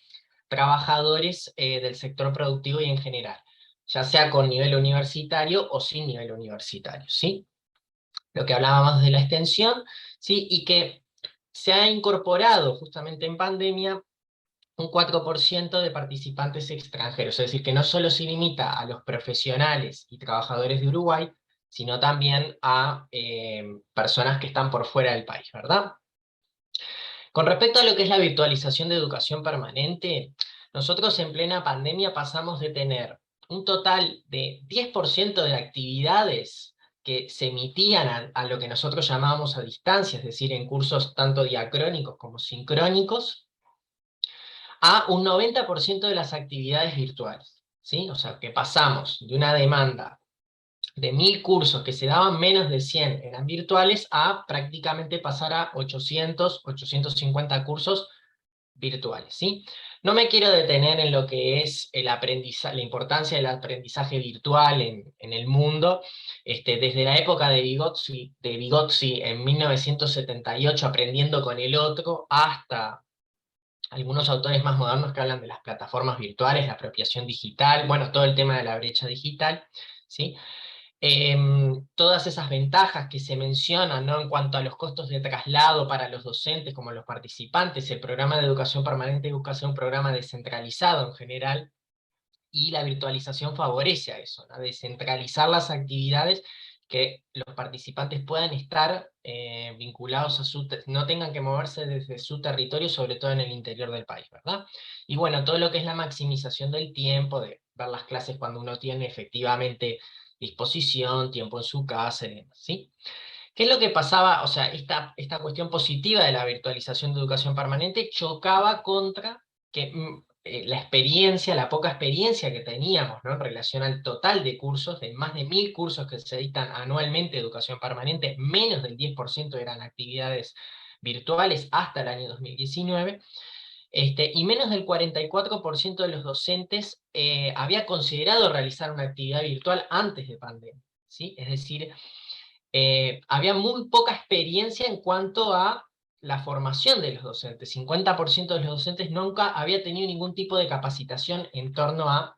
trabajadores del sector productivo y en general, ya sea con nivel universitario o sin nivel universitario, ¿sí? Lo que hablábamos de la extensión, ¿sí? Y que se ha incorporado justamente en pandemia un 4% de participantes extranjeros, es decir, que no solo se limita a los profesionales y trabajadores de Uruguay, sino también a personas que están por fuera del país, ¿verdad? Con respecto a lo que es la virtualización de educación permanente, nosotros en plena pandemia pasamos de tener un total de 10% de actividades que se emitían a lo que nosotros llamábamos a distancia, es decir, en cursos tanto diacrónicos como sincrónicos, a un 90% de las actividades virtuales, ¿sí? O sea, que pasamos de una demanda de 1000 cursos que se daban menos de 100 eran virtuales, a prácticamente pasar a 800, 850 cursos virtuales, ¿sí? No me quiero detener en lo que es el aprendizaje, la importancia del aprendizaje virtual en el mundo. Desde la época de Vygotsky en 1978, aprendiendo con el otro, hasta algunos autores más modernos que hablan de las plataformas virtuales, la apropiación digital, bueno, todo el tema de la brecha digital, ¿sí? Todas esas ventajas que se mencionan, ¿no?, en cuanto a los costos de traslado para los docentes como los participantes, el programa de educación permanente busca ser un programa descentralizado en general, y la virtualización favorece a eso, ¿no?, descentralizar las actividades, que los participantes puedan estar vinculados a no tengan que moverse desde su territorio, sobre todo en el interior del país, ¿verdad? Y bueno, todo lo que es la maximización del tiempo, de ver las clases cuando uno tiene efectivamente disposición, tiempo en su casa, y demás, ¿sí? ¿Qué es lo que pasaba? O sea, esta cuestión positiva de la virtualización de educación permanente chocaba contra que la experiencia, la poca experiencia que teníamos, ¿no?, en relación al total de cursos, de más de 1000 cursos que se dictan anualmente de educación permanente, menos del 10% eran actividades virtuales hasta el año 2019, y menos del 44% de los docentes había considerado realizar una actividad virtual antes de pandemia, ¿sí? Es decir, había muy poca experiencia en cuanto a la formación de los docentes. 50% de los docentes nunca había tenido ningún tipo de capacitación en torno a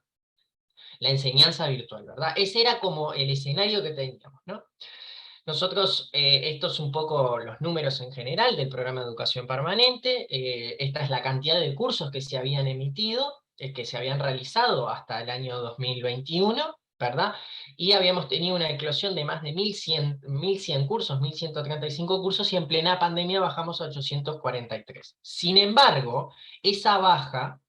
la enseñanza virtual, ¿verdad? Ese era como el escenario que teníamos, ¿no? Nosotros, estos son un poco los números en general del programa de educación permanente. Esta es la cantidad de cursos que se habían emitido, que se habían realizado hasta el año 2021, ¿verdad? Y habíamos tenido una eclosión de más de 1100 cursos, 1135 cursos, y en plena pandemia bajamos a 843. Sin embargo, esa baja,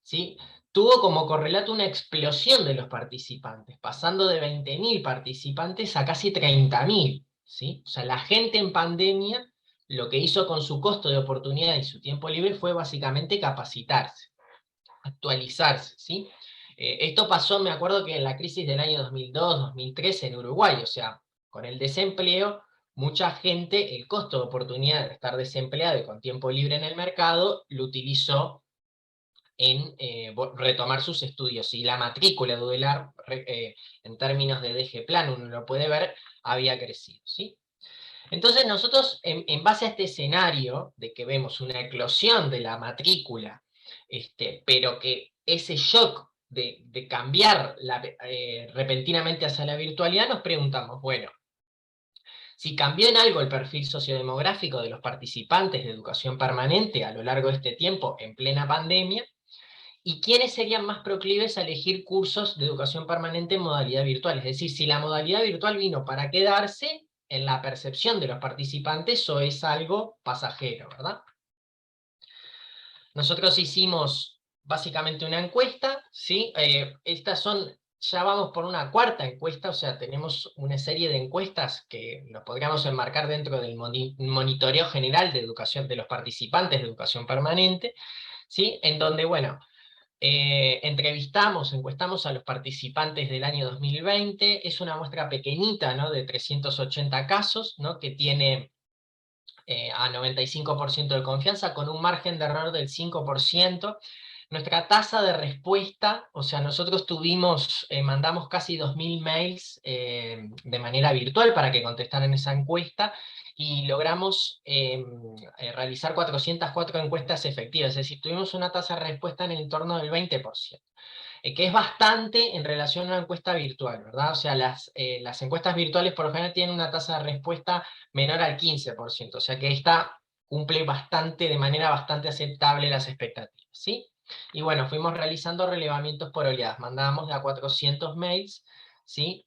¿sí?, tuvo como correlato una explosión de los participantes, pasando de 20.000 participantes a casi 30.000, ¿sí? O sea, la gente en pandemia lo que hizo con su costo de oportunidad y su tiempo libre fue básicamente capacitarse, actualizarse, ¿sí? Esto pasó, me acuerdo que en la crisis del año 2002-2003 en Uruguay, o sea, con el desempleo, mucha gente, el costo de oportunidad de estar desempleado y con tiempo libre en el mercado, lo utilizó en retomar sus estudios, y la matrícula de UDELAR, en términos de DG Plan, uno lo puede ver, había crecido, ¿sí? Entonces nosotros, en base a este escenario, de que vemos una eclosión de la matrícula, pero que ese shock de cambiar repentinamente hacia la virtualidad, nos preguntamos, bueno, si cambió en algo el perfil sociodemográfico de los participantes de educación permanente a lo largo de este tiempo, en plena pandemia, ¿y quiénes serían más proclives a elegir cursos de educación permanente en modalidad virtual? Es decir, si la modalidad virtual vino para quedarse en la percepción de los participantes, o es algo pasajero, ¿verdad? Nosotros hicimos básicamente una encuesta, ¿sí? Ya vamos por una cuarta encuesta, o sea, tenemos una serie de encuestas que nos podríamos enmarcar dentro del monitoreo general de educación de los participantes de educación permanente, ¿sí? En donde, bueno, encuestamos a los participantes del año 2020, es una muestra pequeñita, ¿no?, de 380 casos, ¿no?, que tiene a 95% de confianza, con un margen de error del 5%. Nuestra tasa de respuesta, o sea, nosotros mandamos casi 2000 mails de manera virtual para que contestaran esa encuesta, y logramos realizar 404 encuestas efectivas, es decir, tuvimos una tasa de respuesta en el torno del 20%. Que es bastante en relación a una encuesta virtual, ¿verdad? O sea, las encuestas virtuales por lo general tienen una tasa de respuesta menor al 15%, o sea que esta cumple de manera bastante aceptable las expectativas, ¿sí? Y bueno, fuimos realizando relevamientos por oleadas, mandábamos de a 400 mails, ¿sí?,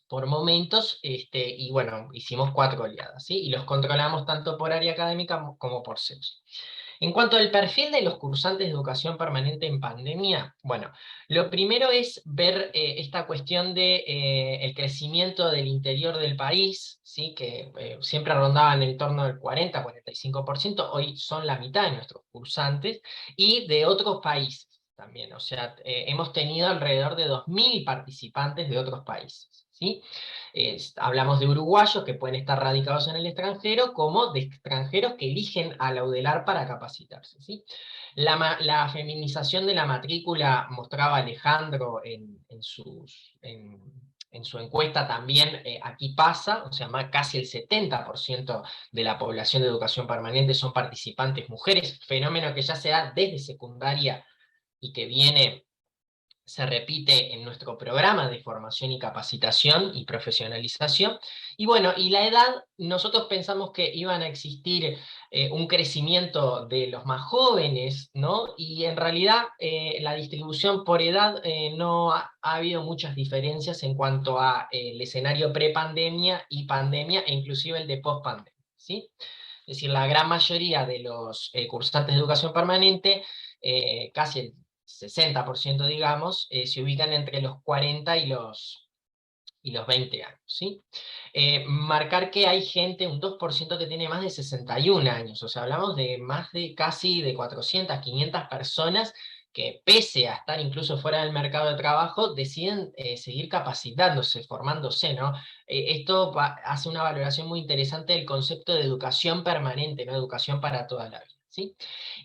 por momentos, y bueno, hicimos 4 oleadas, ¿sí? Y los controlamos tanto por área académica como por sexo. En cuanto al perfil de los cursantes de educación permanente en pandemia, bueno, lo primero es ver esta cuestión de el crecimiento del interior del país, ¿sí?, que siempre rondaban en torno del 40-45%, hoy son la mitad de nuestros cursantes, y de otros países también, o sea, hemos tenido alrededor de 2000 participantes de otros países, ¿sí? Hablamos de uruguayos que pueden estar radicados en el extranjero, como de extranjeros que eligen a la UDELAR para capacitarse, ¿sí? La feminización de la matrícula mostraba Alejandro en su encuesta también, aquí pasa, o sea, casi el 70% de la población de educación permanente son participantes mujeres, fenómeno que ya se da desde secundaria y que se repite en nuestro programa de formación y capacitación y profesionalización. Y bueno, y la edad, nosotros pensamos que iban a existir un crecimiento de los más jóvenes, ¿no? Y en realidad la distribución por edad no ha habido muchas diferencias en cuanto a el escenario prepandemia y pandemia, e inclusive el de pospandemia, ¿sí? Es decir, la gran mayoría de los cursantes de educación permanente, casi el 60%, digamos, se ubican entre los 40 y los 20 años, ¿sí? Marcar que hay gente, un 2% que tiene más de 61 años, o sea, hablamos de más de casi de 400, 500 personas que pese a estar incluso fuera del mercado de trabajo, deciden seguir capacitándose, formándose, ¿no? Esto hace una valoración muy interesante del concepto de educación permanente, ¿no? Educación para toda la vida, ¿sí?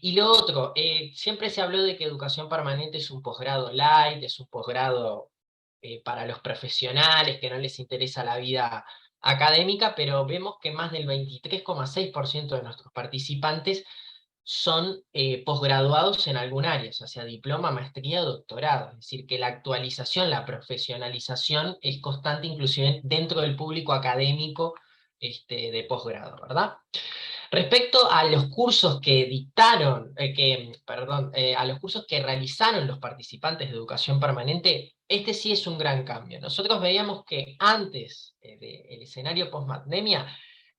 Y lo otro, siempre se habló de que educación permanente es un posgrado light, es un posgrado para los profesionales que no les interesa la vida académica, pero vemos que más del 23,6% de nuestros participantes son posgraduados en algún área, ya sea diploma, maestría o doctorado. Es decir, que la actualización, la profesionalización es constante inclusive dentro del público académico de posgrado, ¿verdad? Respecto a los cursos que dictaron, a los cursos que realizaron los participantes de educación permanente, este sí es un gran cambio. Nosotros veíamos que antes del escenario post-pandemia,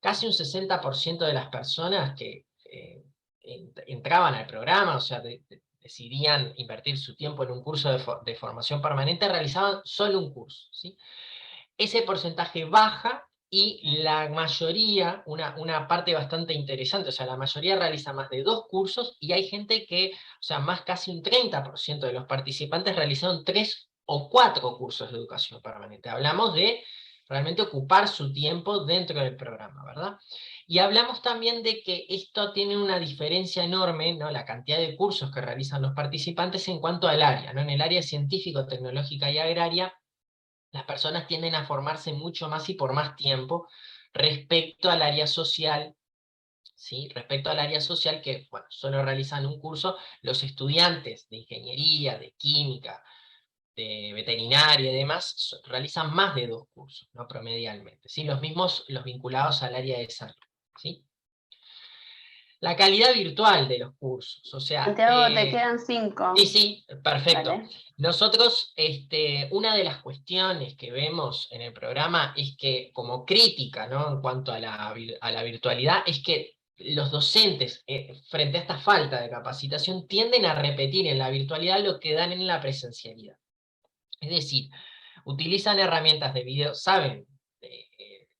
casi un 60% de las personas que entraban al programa, o sea, decidían invertir su tiempo en un curso de formación permanente, realizaban solo un curso, ¿sí? Ese porcentaje baja y la mayoría, una parte bastante interesante, o sea, la mayoría realiza más de 2 cursos y hay gente que, o sea, casi un 30% de los participantes realizaron 3 o 4 cursos de educación permanente. Hablamos de realmente ocupar su tiempo dentro del programa, ¿verdad? Y hablamos también de que esto tiene una diferencia enorme, ¿no? La cantidad de cursos que realizan los participantes en cuanto al área, ¿no? En el área científico, tecnológica y agraria, las personas tienden a formarse mucho más y por más tiempo respecto al área social, ¿sí? Respecto al área social que, bueno, solo realizan un curso, los estudiantes de ingeniería, de química, de veterinaria y demás, realizan más de 2 cursos, ¿no? Promedialmente, ¿sí? Los mismos, los vinculados al área de salud, ¿sí? La calidad virtual de los cursos, o sea... Santiago, te quedan 5. Sí, perfecto. Dale. Nosotros, una de las cuestiones que vemos en el programa es que, como crítica, ¿no? En cuanto a la virtualidad, es que los docentes, frente a esta falta de capacitación, tienden a repetir en la virtualidad lo que dan en la presencialidad. Es decir, utilizan herramientas de video, saben,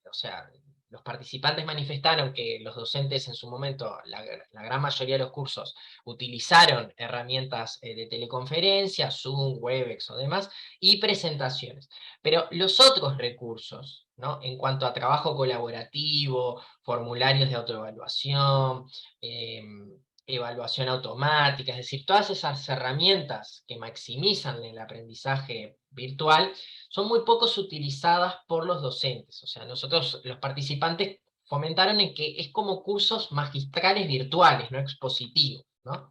o sea, los participantes manifestaron que los docentes en su momento, la gran mayoría de los cursos, utilizaron herramientas de teleconferencia, Zoom, Webex o demás, y presentaciones. Pero los otros recursos, ¿no? En cuanto a trabajo colaborativo, formularios de autoevaluación, evaluación automática, es decir, todas esas herramientas que maximizan el aprendizaje virtual, son muy pocos utilizadas por los docentes. O sea, nosotros, los participantes, fomentaron en que es como cursos magistrales virtuales, no expositivos, ¿no?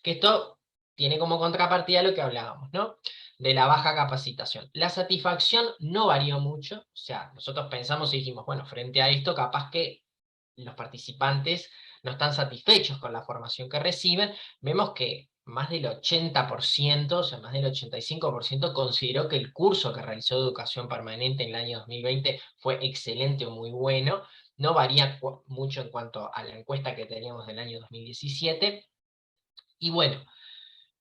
Que esto tiene como contrapartida lo que hablábamos, ¿no? De la baja capacitación. La satisfacción no varió mucho, o sea, nosotros pensamos y dijimos, bueno, frente a esto, capaz que los participantes no están satisfechos con la formación que reciben, vemos que más del 80%, o sea, más del 85% consideró que el curso que realizó de educación permanente en el año 2020 fue excelente o muy bueno. No varía mucho en cuanto a la encuesta que teníamos del año 2017. Y bueno,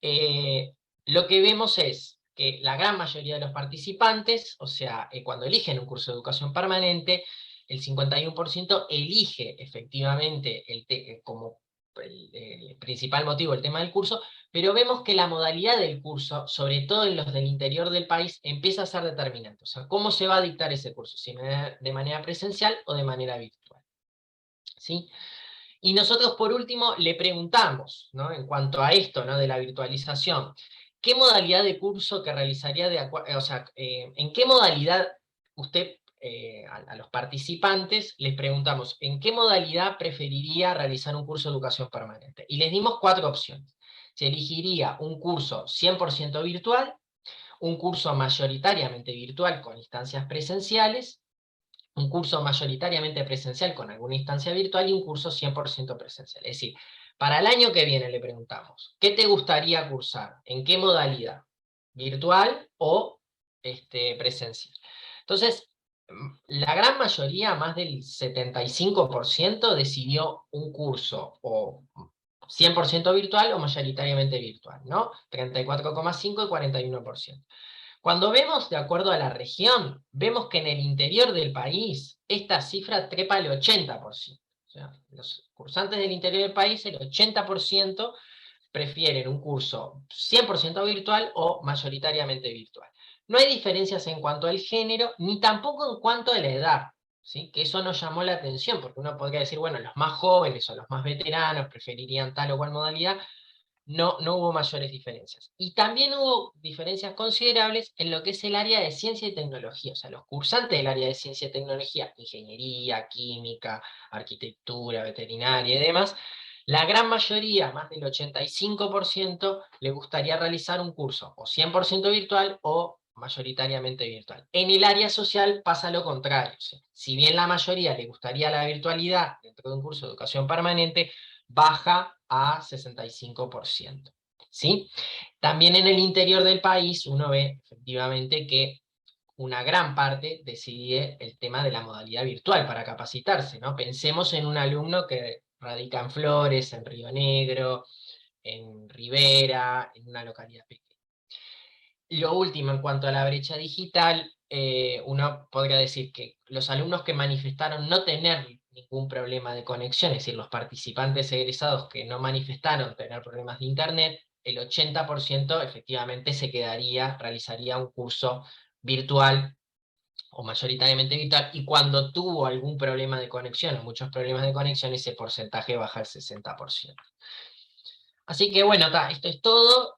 lo que vemos es que la gran mayoría de los participantes, o sea, cuando eligen un curso de educación permanente, el 51% elige efectivamente como el principal motivo, el tema del curso, pero vemos que la modalidad del curso, sobre todo en los del interior del país, empieza a ser determinante. O sea, ¿cómo se va a dictar ese curso? ¿Si de manera presencial o de manera virtual? ¿Sí? Y nosotros, por último, le preguntamos, ¿no?, en cuanto a esto, ¿no?, de la virtualización, ¿qué modalidad de curso que realizaría o sea, en qué modalidad usted, a los participantes, les preguntamos, ¿en qué modalidad preferiría realizar un curso de educación permanente? Y les dimos 4 opciones. Se elegiría un curso 100% virtual, un curso mayoritariamente virtual con instancias presenciales, un curso mayoritariamente presencial con alguna instancia virtual y un curso 100% presencial. Es decir, para el año que viene le preguntamos, ¿qué te gustaría cursar? ¿En qué modalidad? ¿Virtual o presencial? Entonces, la gran mayoría, más del 75%, decidió un curso o 100% virtual o mayoritariamente virtual, ¿no? 34,5% y 41%. Cuando vemos de acuerdo a la región, vemos que en el interior del país esta cifra trepa al 80%. O sea, los cursantes del interior del país, el 80% prefieren un curso 100% virtual o mayoritariamente virtual. No hay diferencias en cuanto al género, ni tampoco en cuanto a la edad, ¿sí? Que eso nos llamó la atención, porque uno podría decir, bueno, los más jóvenes o los más veteranos preferirían tal o cual modalidad. No hubo mayores diferencias. Y también hubo diferencias considerables en lo que es el área de ciencia y tecnología. O sea, los cursantes del área de ciencia y tecnología, ingeniería, química, arquitectura, veterinaria y demás, la gran mayoría, más del 85%, le gustaría realizar un curso o 100% virtual o mayoritariamente virtual. En el área social pasa lo contrario. O sea, si bien la mayoría le gustaría la virtualidad dentro de un curso de educación permanente, baja a 65%. ¿Sí? También en el interior del país uno ve efectivamente que una gran parte decide el tema de la modalidad virtual para capacitarse, ¿no? Pensemos en un alumno que radica en Flores, en Río Negro, en Rivera, en una localidad pequeña. Lo último, en cuanto a la brecha digital, uno podría decir que los alumnos que manifestaron no tener ningún problema de conexión, es decir, los participantes egresados que no manifestaron tener problemas de internet, el 80% efectivamente realizaría un curso virtual o mayoritariamente virtual, y cuando tuvo algún problema de conexión o muchos problemas de conexión, ese porcentaje baja al 60%. Así que bueno, esto es todo.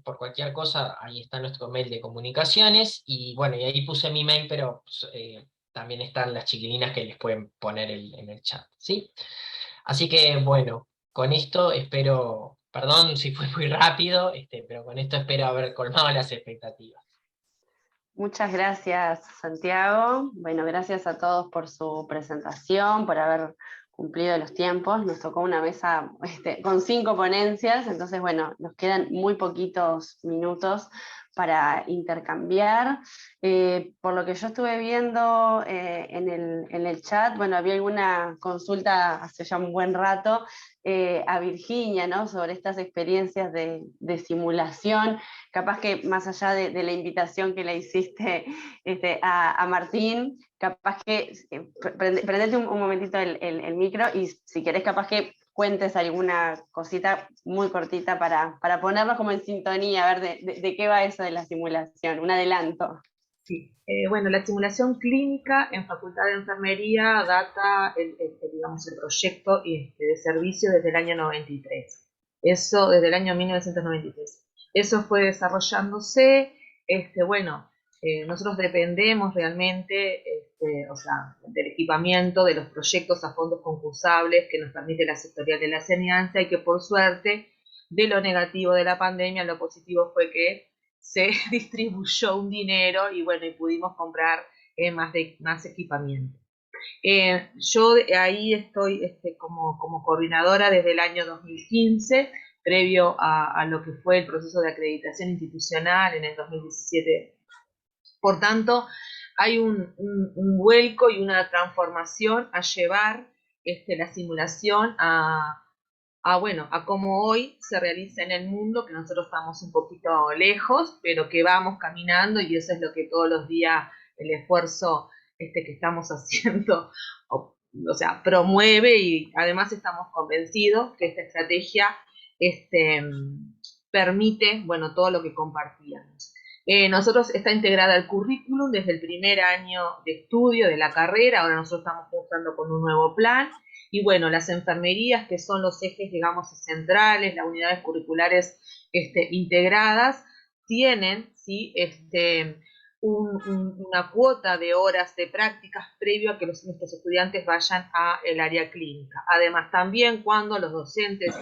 Por cualquier cosa, ahí está nuestro mail de comunicaciones, y bueno, y ahí puse mi mail, pero también están las chiquilinas que les pueden poner en el chat, ¿sí? Así que bueno, con esto espero, perdón si fue muy rápido, pero con esto espero haber colmado las expectativas. Muchas gracias, Santiago. Bueno, gracias a todos por su presentación, por haber cumplido los tiempos. Nos tocó una mesa con 5 ponencias, entonces, bueno, nos quedan muy poquitos minutos para intercambiar. Por lo que yo estuve viendo en el chat, bueno, había alguna consulta hace ya un buen rato a Virginia, ¿no?, sobre estas experiencias de simulación. Capaz que más allá de la invitación que le hiciste a Martín, capaz que prendete un momentito el micro, y si querés capaz que cuentes alguna cosita muy cortita para ponernos como en sintonía, a ver de qué va eso de la simulación, un adelanto. Sí, bueno, la simulación clínica en Facultad de Enfermería data, digamos, el proyecto de servicio desde el año 93. Eso, desde el año 1993. Eso fue desarrollándose, bueno, nosotros dependemos realmente, o sea, del equipamiento, de los proyectos a fondos concursables que nos permite la sectorial de la enseñanza, y que por suerte, de lo negativo de la pandemia, lo positivo fue que se distribuyó un dinero y bueno, y pudimos comprar más equipamiento. Yo ahí estoy como coordinadora desde el año 2015, previo a lo que fue el proceso de acreditación institucional en el 2017. Por tanto, hay un vuelco y una transformación a llevar la simulación a cómo hoy se realiza en el mundo, que nosotros estamos un poquito lejos, pero que vamos caminando, y eso es lo que todos los días, el esfuerzo que estamos haciendo, o sea, promueve, y además estamos convencidos que esta estrategia permite, bueno, todo lo que compartíamos. Nosotros está integrada al currículum desde el primer año de estudio de la carrera. Ahora nosotros estamos cursando con un nuevo plan, y bueno, las enfermerías, que son los ejes, digamos, centrales, las unidades curriculares integradas, tienen, ¿sí?, una cuota de horas de prácticas previo a que nuestros estudiantes vayan al área clínica. Además, también cuando los docentes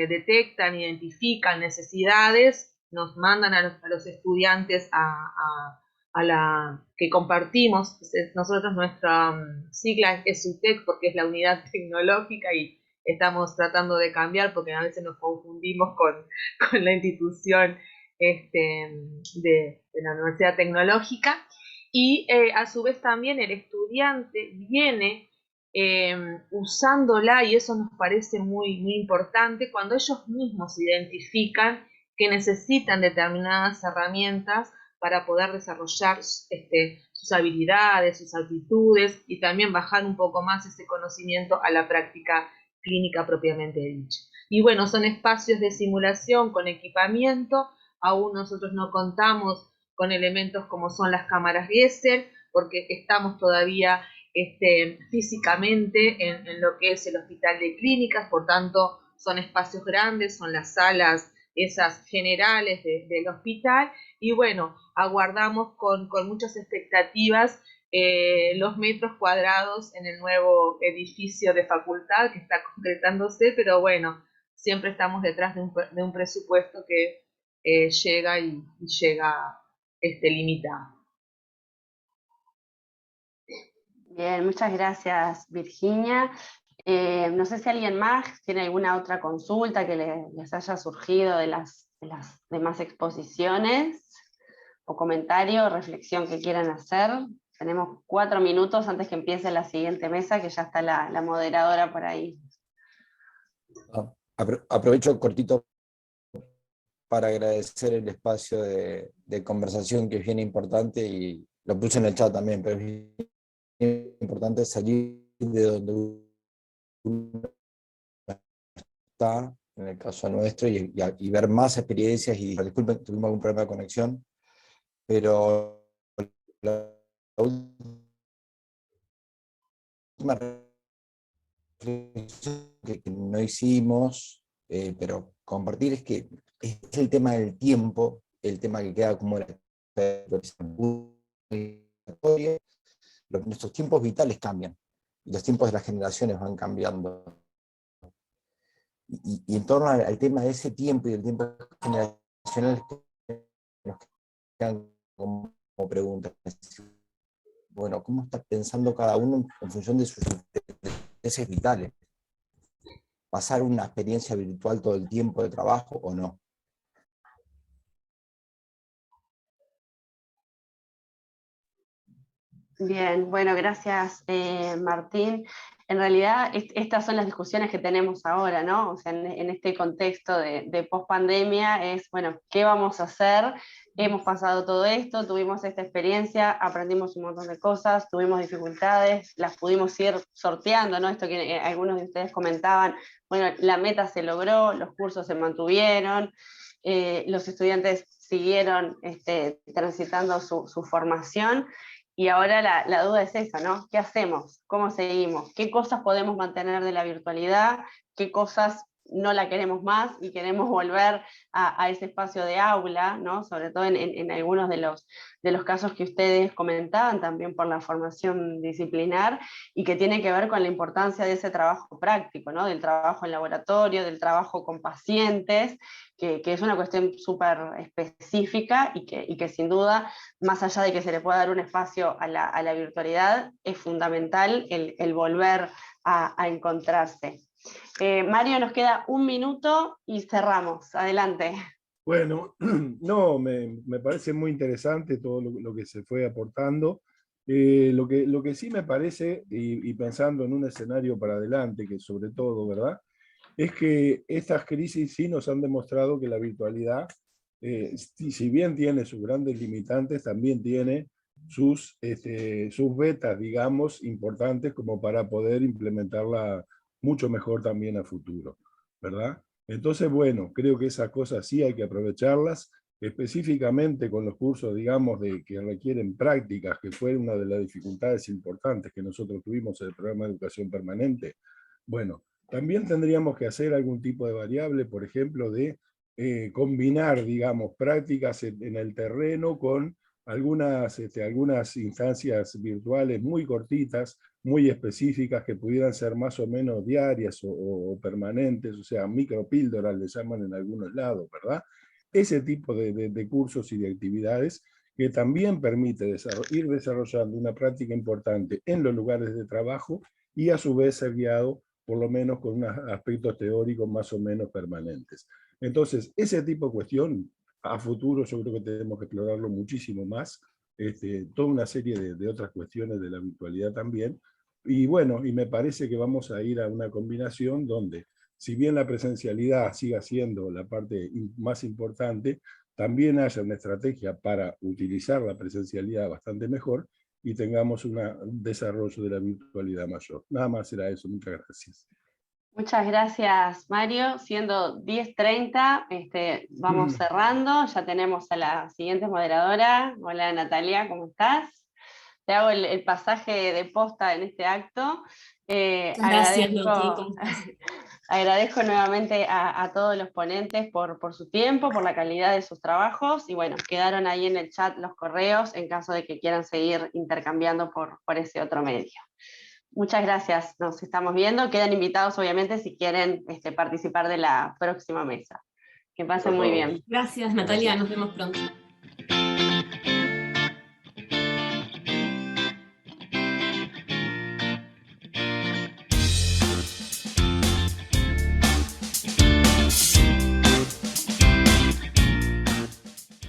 detectan, identifican necesidades, nos mandan a los estudiantes que compartimos. Nosotros nuestra sigla es UTEC, porque es la unidad tecnológica, y estamos tratando de cambiar porque a veces nos confundimos con la institución de la Universidad Tecnológica. Y a su vez también el estudiante viene usándola, y eso nos parece muy, muy importante, cuando ellos mismos identifican que necesitan determinadas herramientas para poder desarrollar sus habilidades, sus aptitudes, y también bajar un poco más ese conocimiento a la práctica clínica propiamente dicha. Y bueno, son espacios de simulación con equipamiento. Aún nosotros no contamos con elementos como son las cámaras Gesell, porque estamos todavía físicamente en lo que es el hospital de clínicas. Por tanto son espacios grandes, son las salas esas generales del hospital, y bueno, aguardamos con muchas expectativas los metros cuadrados en el nuevo edificio de facultad que está concretándose, pero bueno, siempre estamos detrás de un presupuesto que llega y llega limitado. Bien, muchas gracias, Virginia. No sé si alguien más tiene alguna otra consulta que les haya surgido de las demás exposiciones, o comentario o reflexión que quieran hacer. Tenemos 4 minutos antes que empiece la siguiente mesa, que ya está la moderadora por ahí. Aprovecho cortito para agradecer el espacio de conversación, que es bien importante, y lo puse en el chat también, pero es bien importante salir de donde uno está, en el caso nuestro, y ver más experiencias. Y disculpen, tuvimos algún problema de conexión, pero la última reflexión que no hicimos, pero compartir, es que es el tema del tiempo, el tema que queda como nuestros tiempos vitales cambian, y los tiempos de las generaciones van cambiando. Y en torno al tema de ese tiempo y del tiempo generacional, nos quedan como preguntas. Bueno, ¿cómo está pensando cada uno en función de sus intereses vitales? ¿Pasar una experiencia virtual todo el tiempo de trabajo o no? Bien, bueno, gracias, Martín. En realidad estas son las discusiones que tenemos ahora, ¿no? O sea, en este contexto de post-pandemia es, bueno, ¿qué vamos a hacer? Hemos pasado todo esto, tuvimos esta experiencia, aprendimos un montón de cosas, tuvimos dificultades, las pudimos ir sorteando, ¿no? Esto que algunos de ustedes comentaban, bueno, la meta se logró, los cursos se mantuvieron, los estudiantes siguieron transitando su formación. Y ahora la duda es esa, ¿no? ¿Qué hacemos? ¿Cómo seguimos? ¿Qué cosas podemos mantener de la virtualidad? ¿Qué cosas no la queremos más y queremos volver a ese espacio de aula, ¿no? Sobre todo en algunos de los casos que ustedes comentaban, también por la formación disciplinar, y que tiene que ver con la importancia de ese trabajo práctico, ¿no? Del trabajo en laboratorio, del trabajo con pacientes, que es una cuestión súper específica, y que sin duda, más allá de que se le pueda dar un espacio a la virtualidad, es fundamental el volver a encontrarse. Mario, nos queda 1 minuto y cerramos. Adelante. Bueno, no, me parece muy interesante todo lo que se fue aportando. Lo que sí me parece, y pensando en un escenario para adelante, que sobre todo, ¿verdad?, es que estas crisis sí nos han demostrado que la virtualidad, si bien tiene sus grandes limitantes, también tiene sus betas, digamos, importantes como para poder implementarla mucho mejor también a futuro, ¿verdad? Entonces, bueno, creo que esas cosas sí hay que aprovecharlas, específicamente con los cursos, digamos, que requieren prácticas, que fue una de las dificultades importantes que nosotros tuvimos en el programa de educación permanente. Bueno, también tendríamos que hacer algún tipo de variable, por ejemplo, de combinar, digamos, prácticas en el terreno con algunas instancias virtuales muy cortitas, muy específicas, que pudieran ser más o menos diarias o permanentes, o sea, micropíldoras le llaman en algunos lados, ¿verdad? Ese tipo de cursos y de actividades que también permite ir desarrollando una práctica importante en los lugares de trabajo y a su vez ser guiado por lo menos con unos aspectos teóricos más o menos permanentes. Entonces, ese tipo de cuestión, a futuro yo creo que tenemos que explorarlo muchísimo más, toda una serie de otras cuestiones de la virtualidad también, y bueno, y me parece que vamos a ir a una combinación donde, si bien la presencialidad siga siendo la parte más importante, también haya una estrategia para utilizar la presencialidad bastante mejor y tengamos un desarrollo de la virtualidad mayor. Nada más era eso, muchas gracias. Muchas gracias, Mario. Siendo 10:30, vamos cerrando. Ya tenemos a la siguiente moderadora. Hola, Natalia, ¿cómo estás? Te hago el pasaje de posta en este acto. Gracias, Nati, ¿cómo estás? Agradezco nuevamente a todos los ponentes por su tiempo, por la calidad de sus trabajos, y bueno, quedaron ahí en el chat los correos en caso de que quieran seguir intercambiando por ese otro medio. Muchas gracias, nos estamos viendo. Quedan invitados, obviamente, si quieren participar de la próxima mesa. Que pasen muy bien. Gracias, Natalia, nos vemos pronto.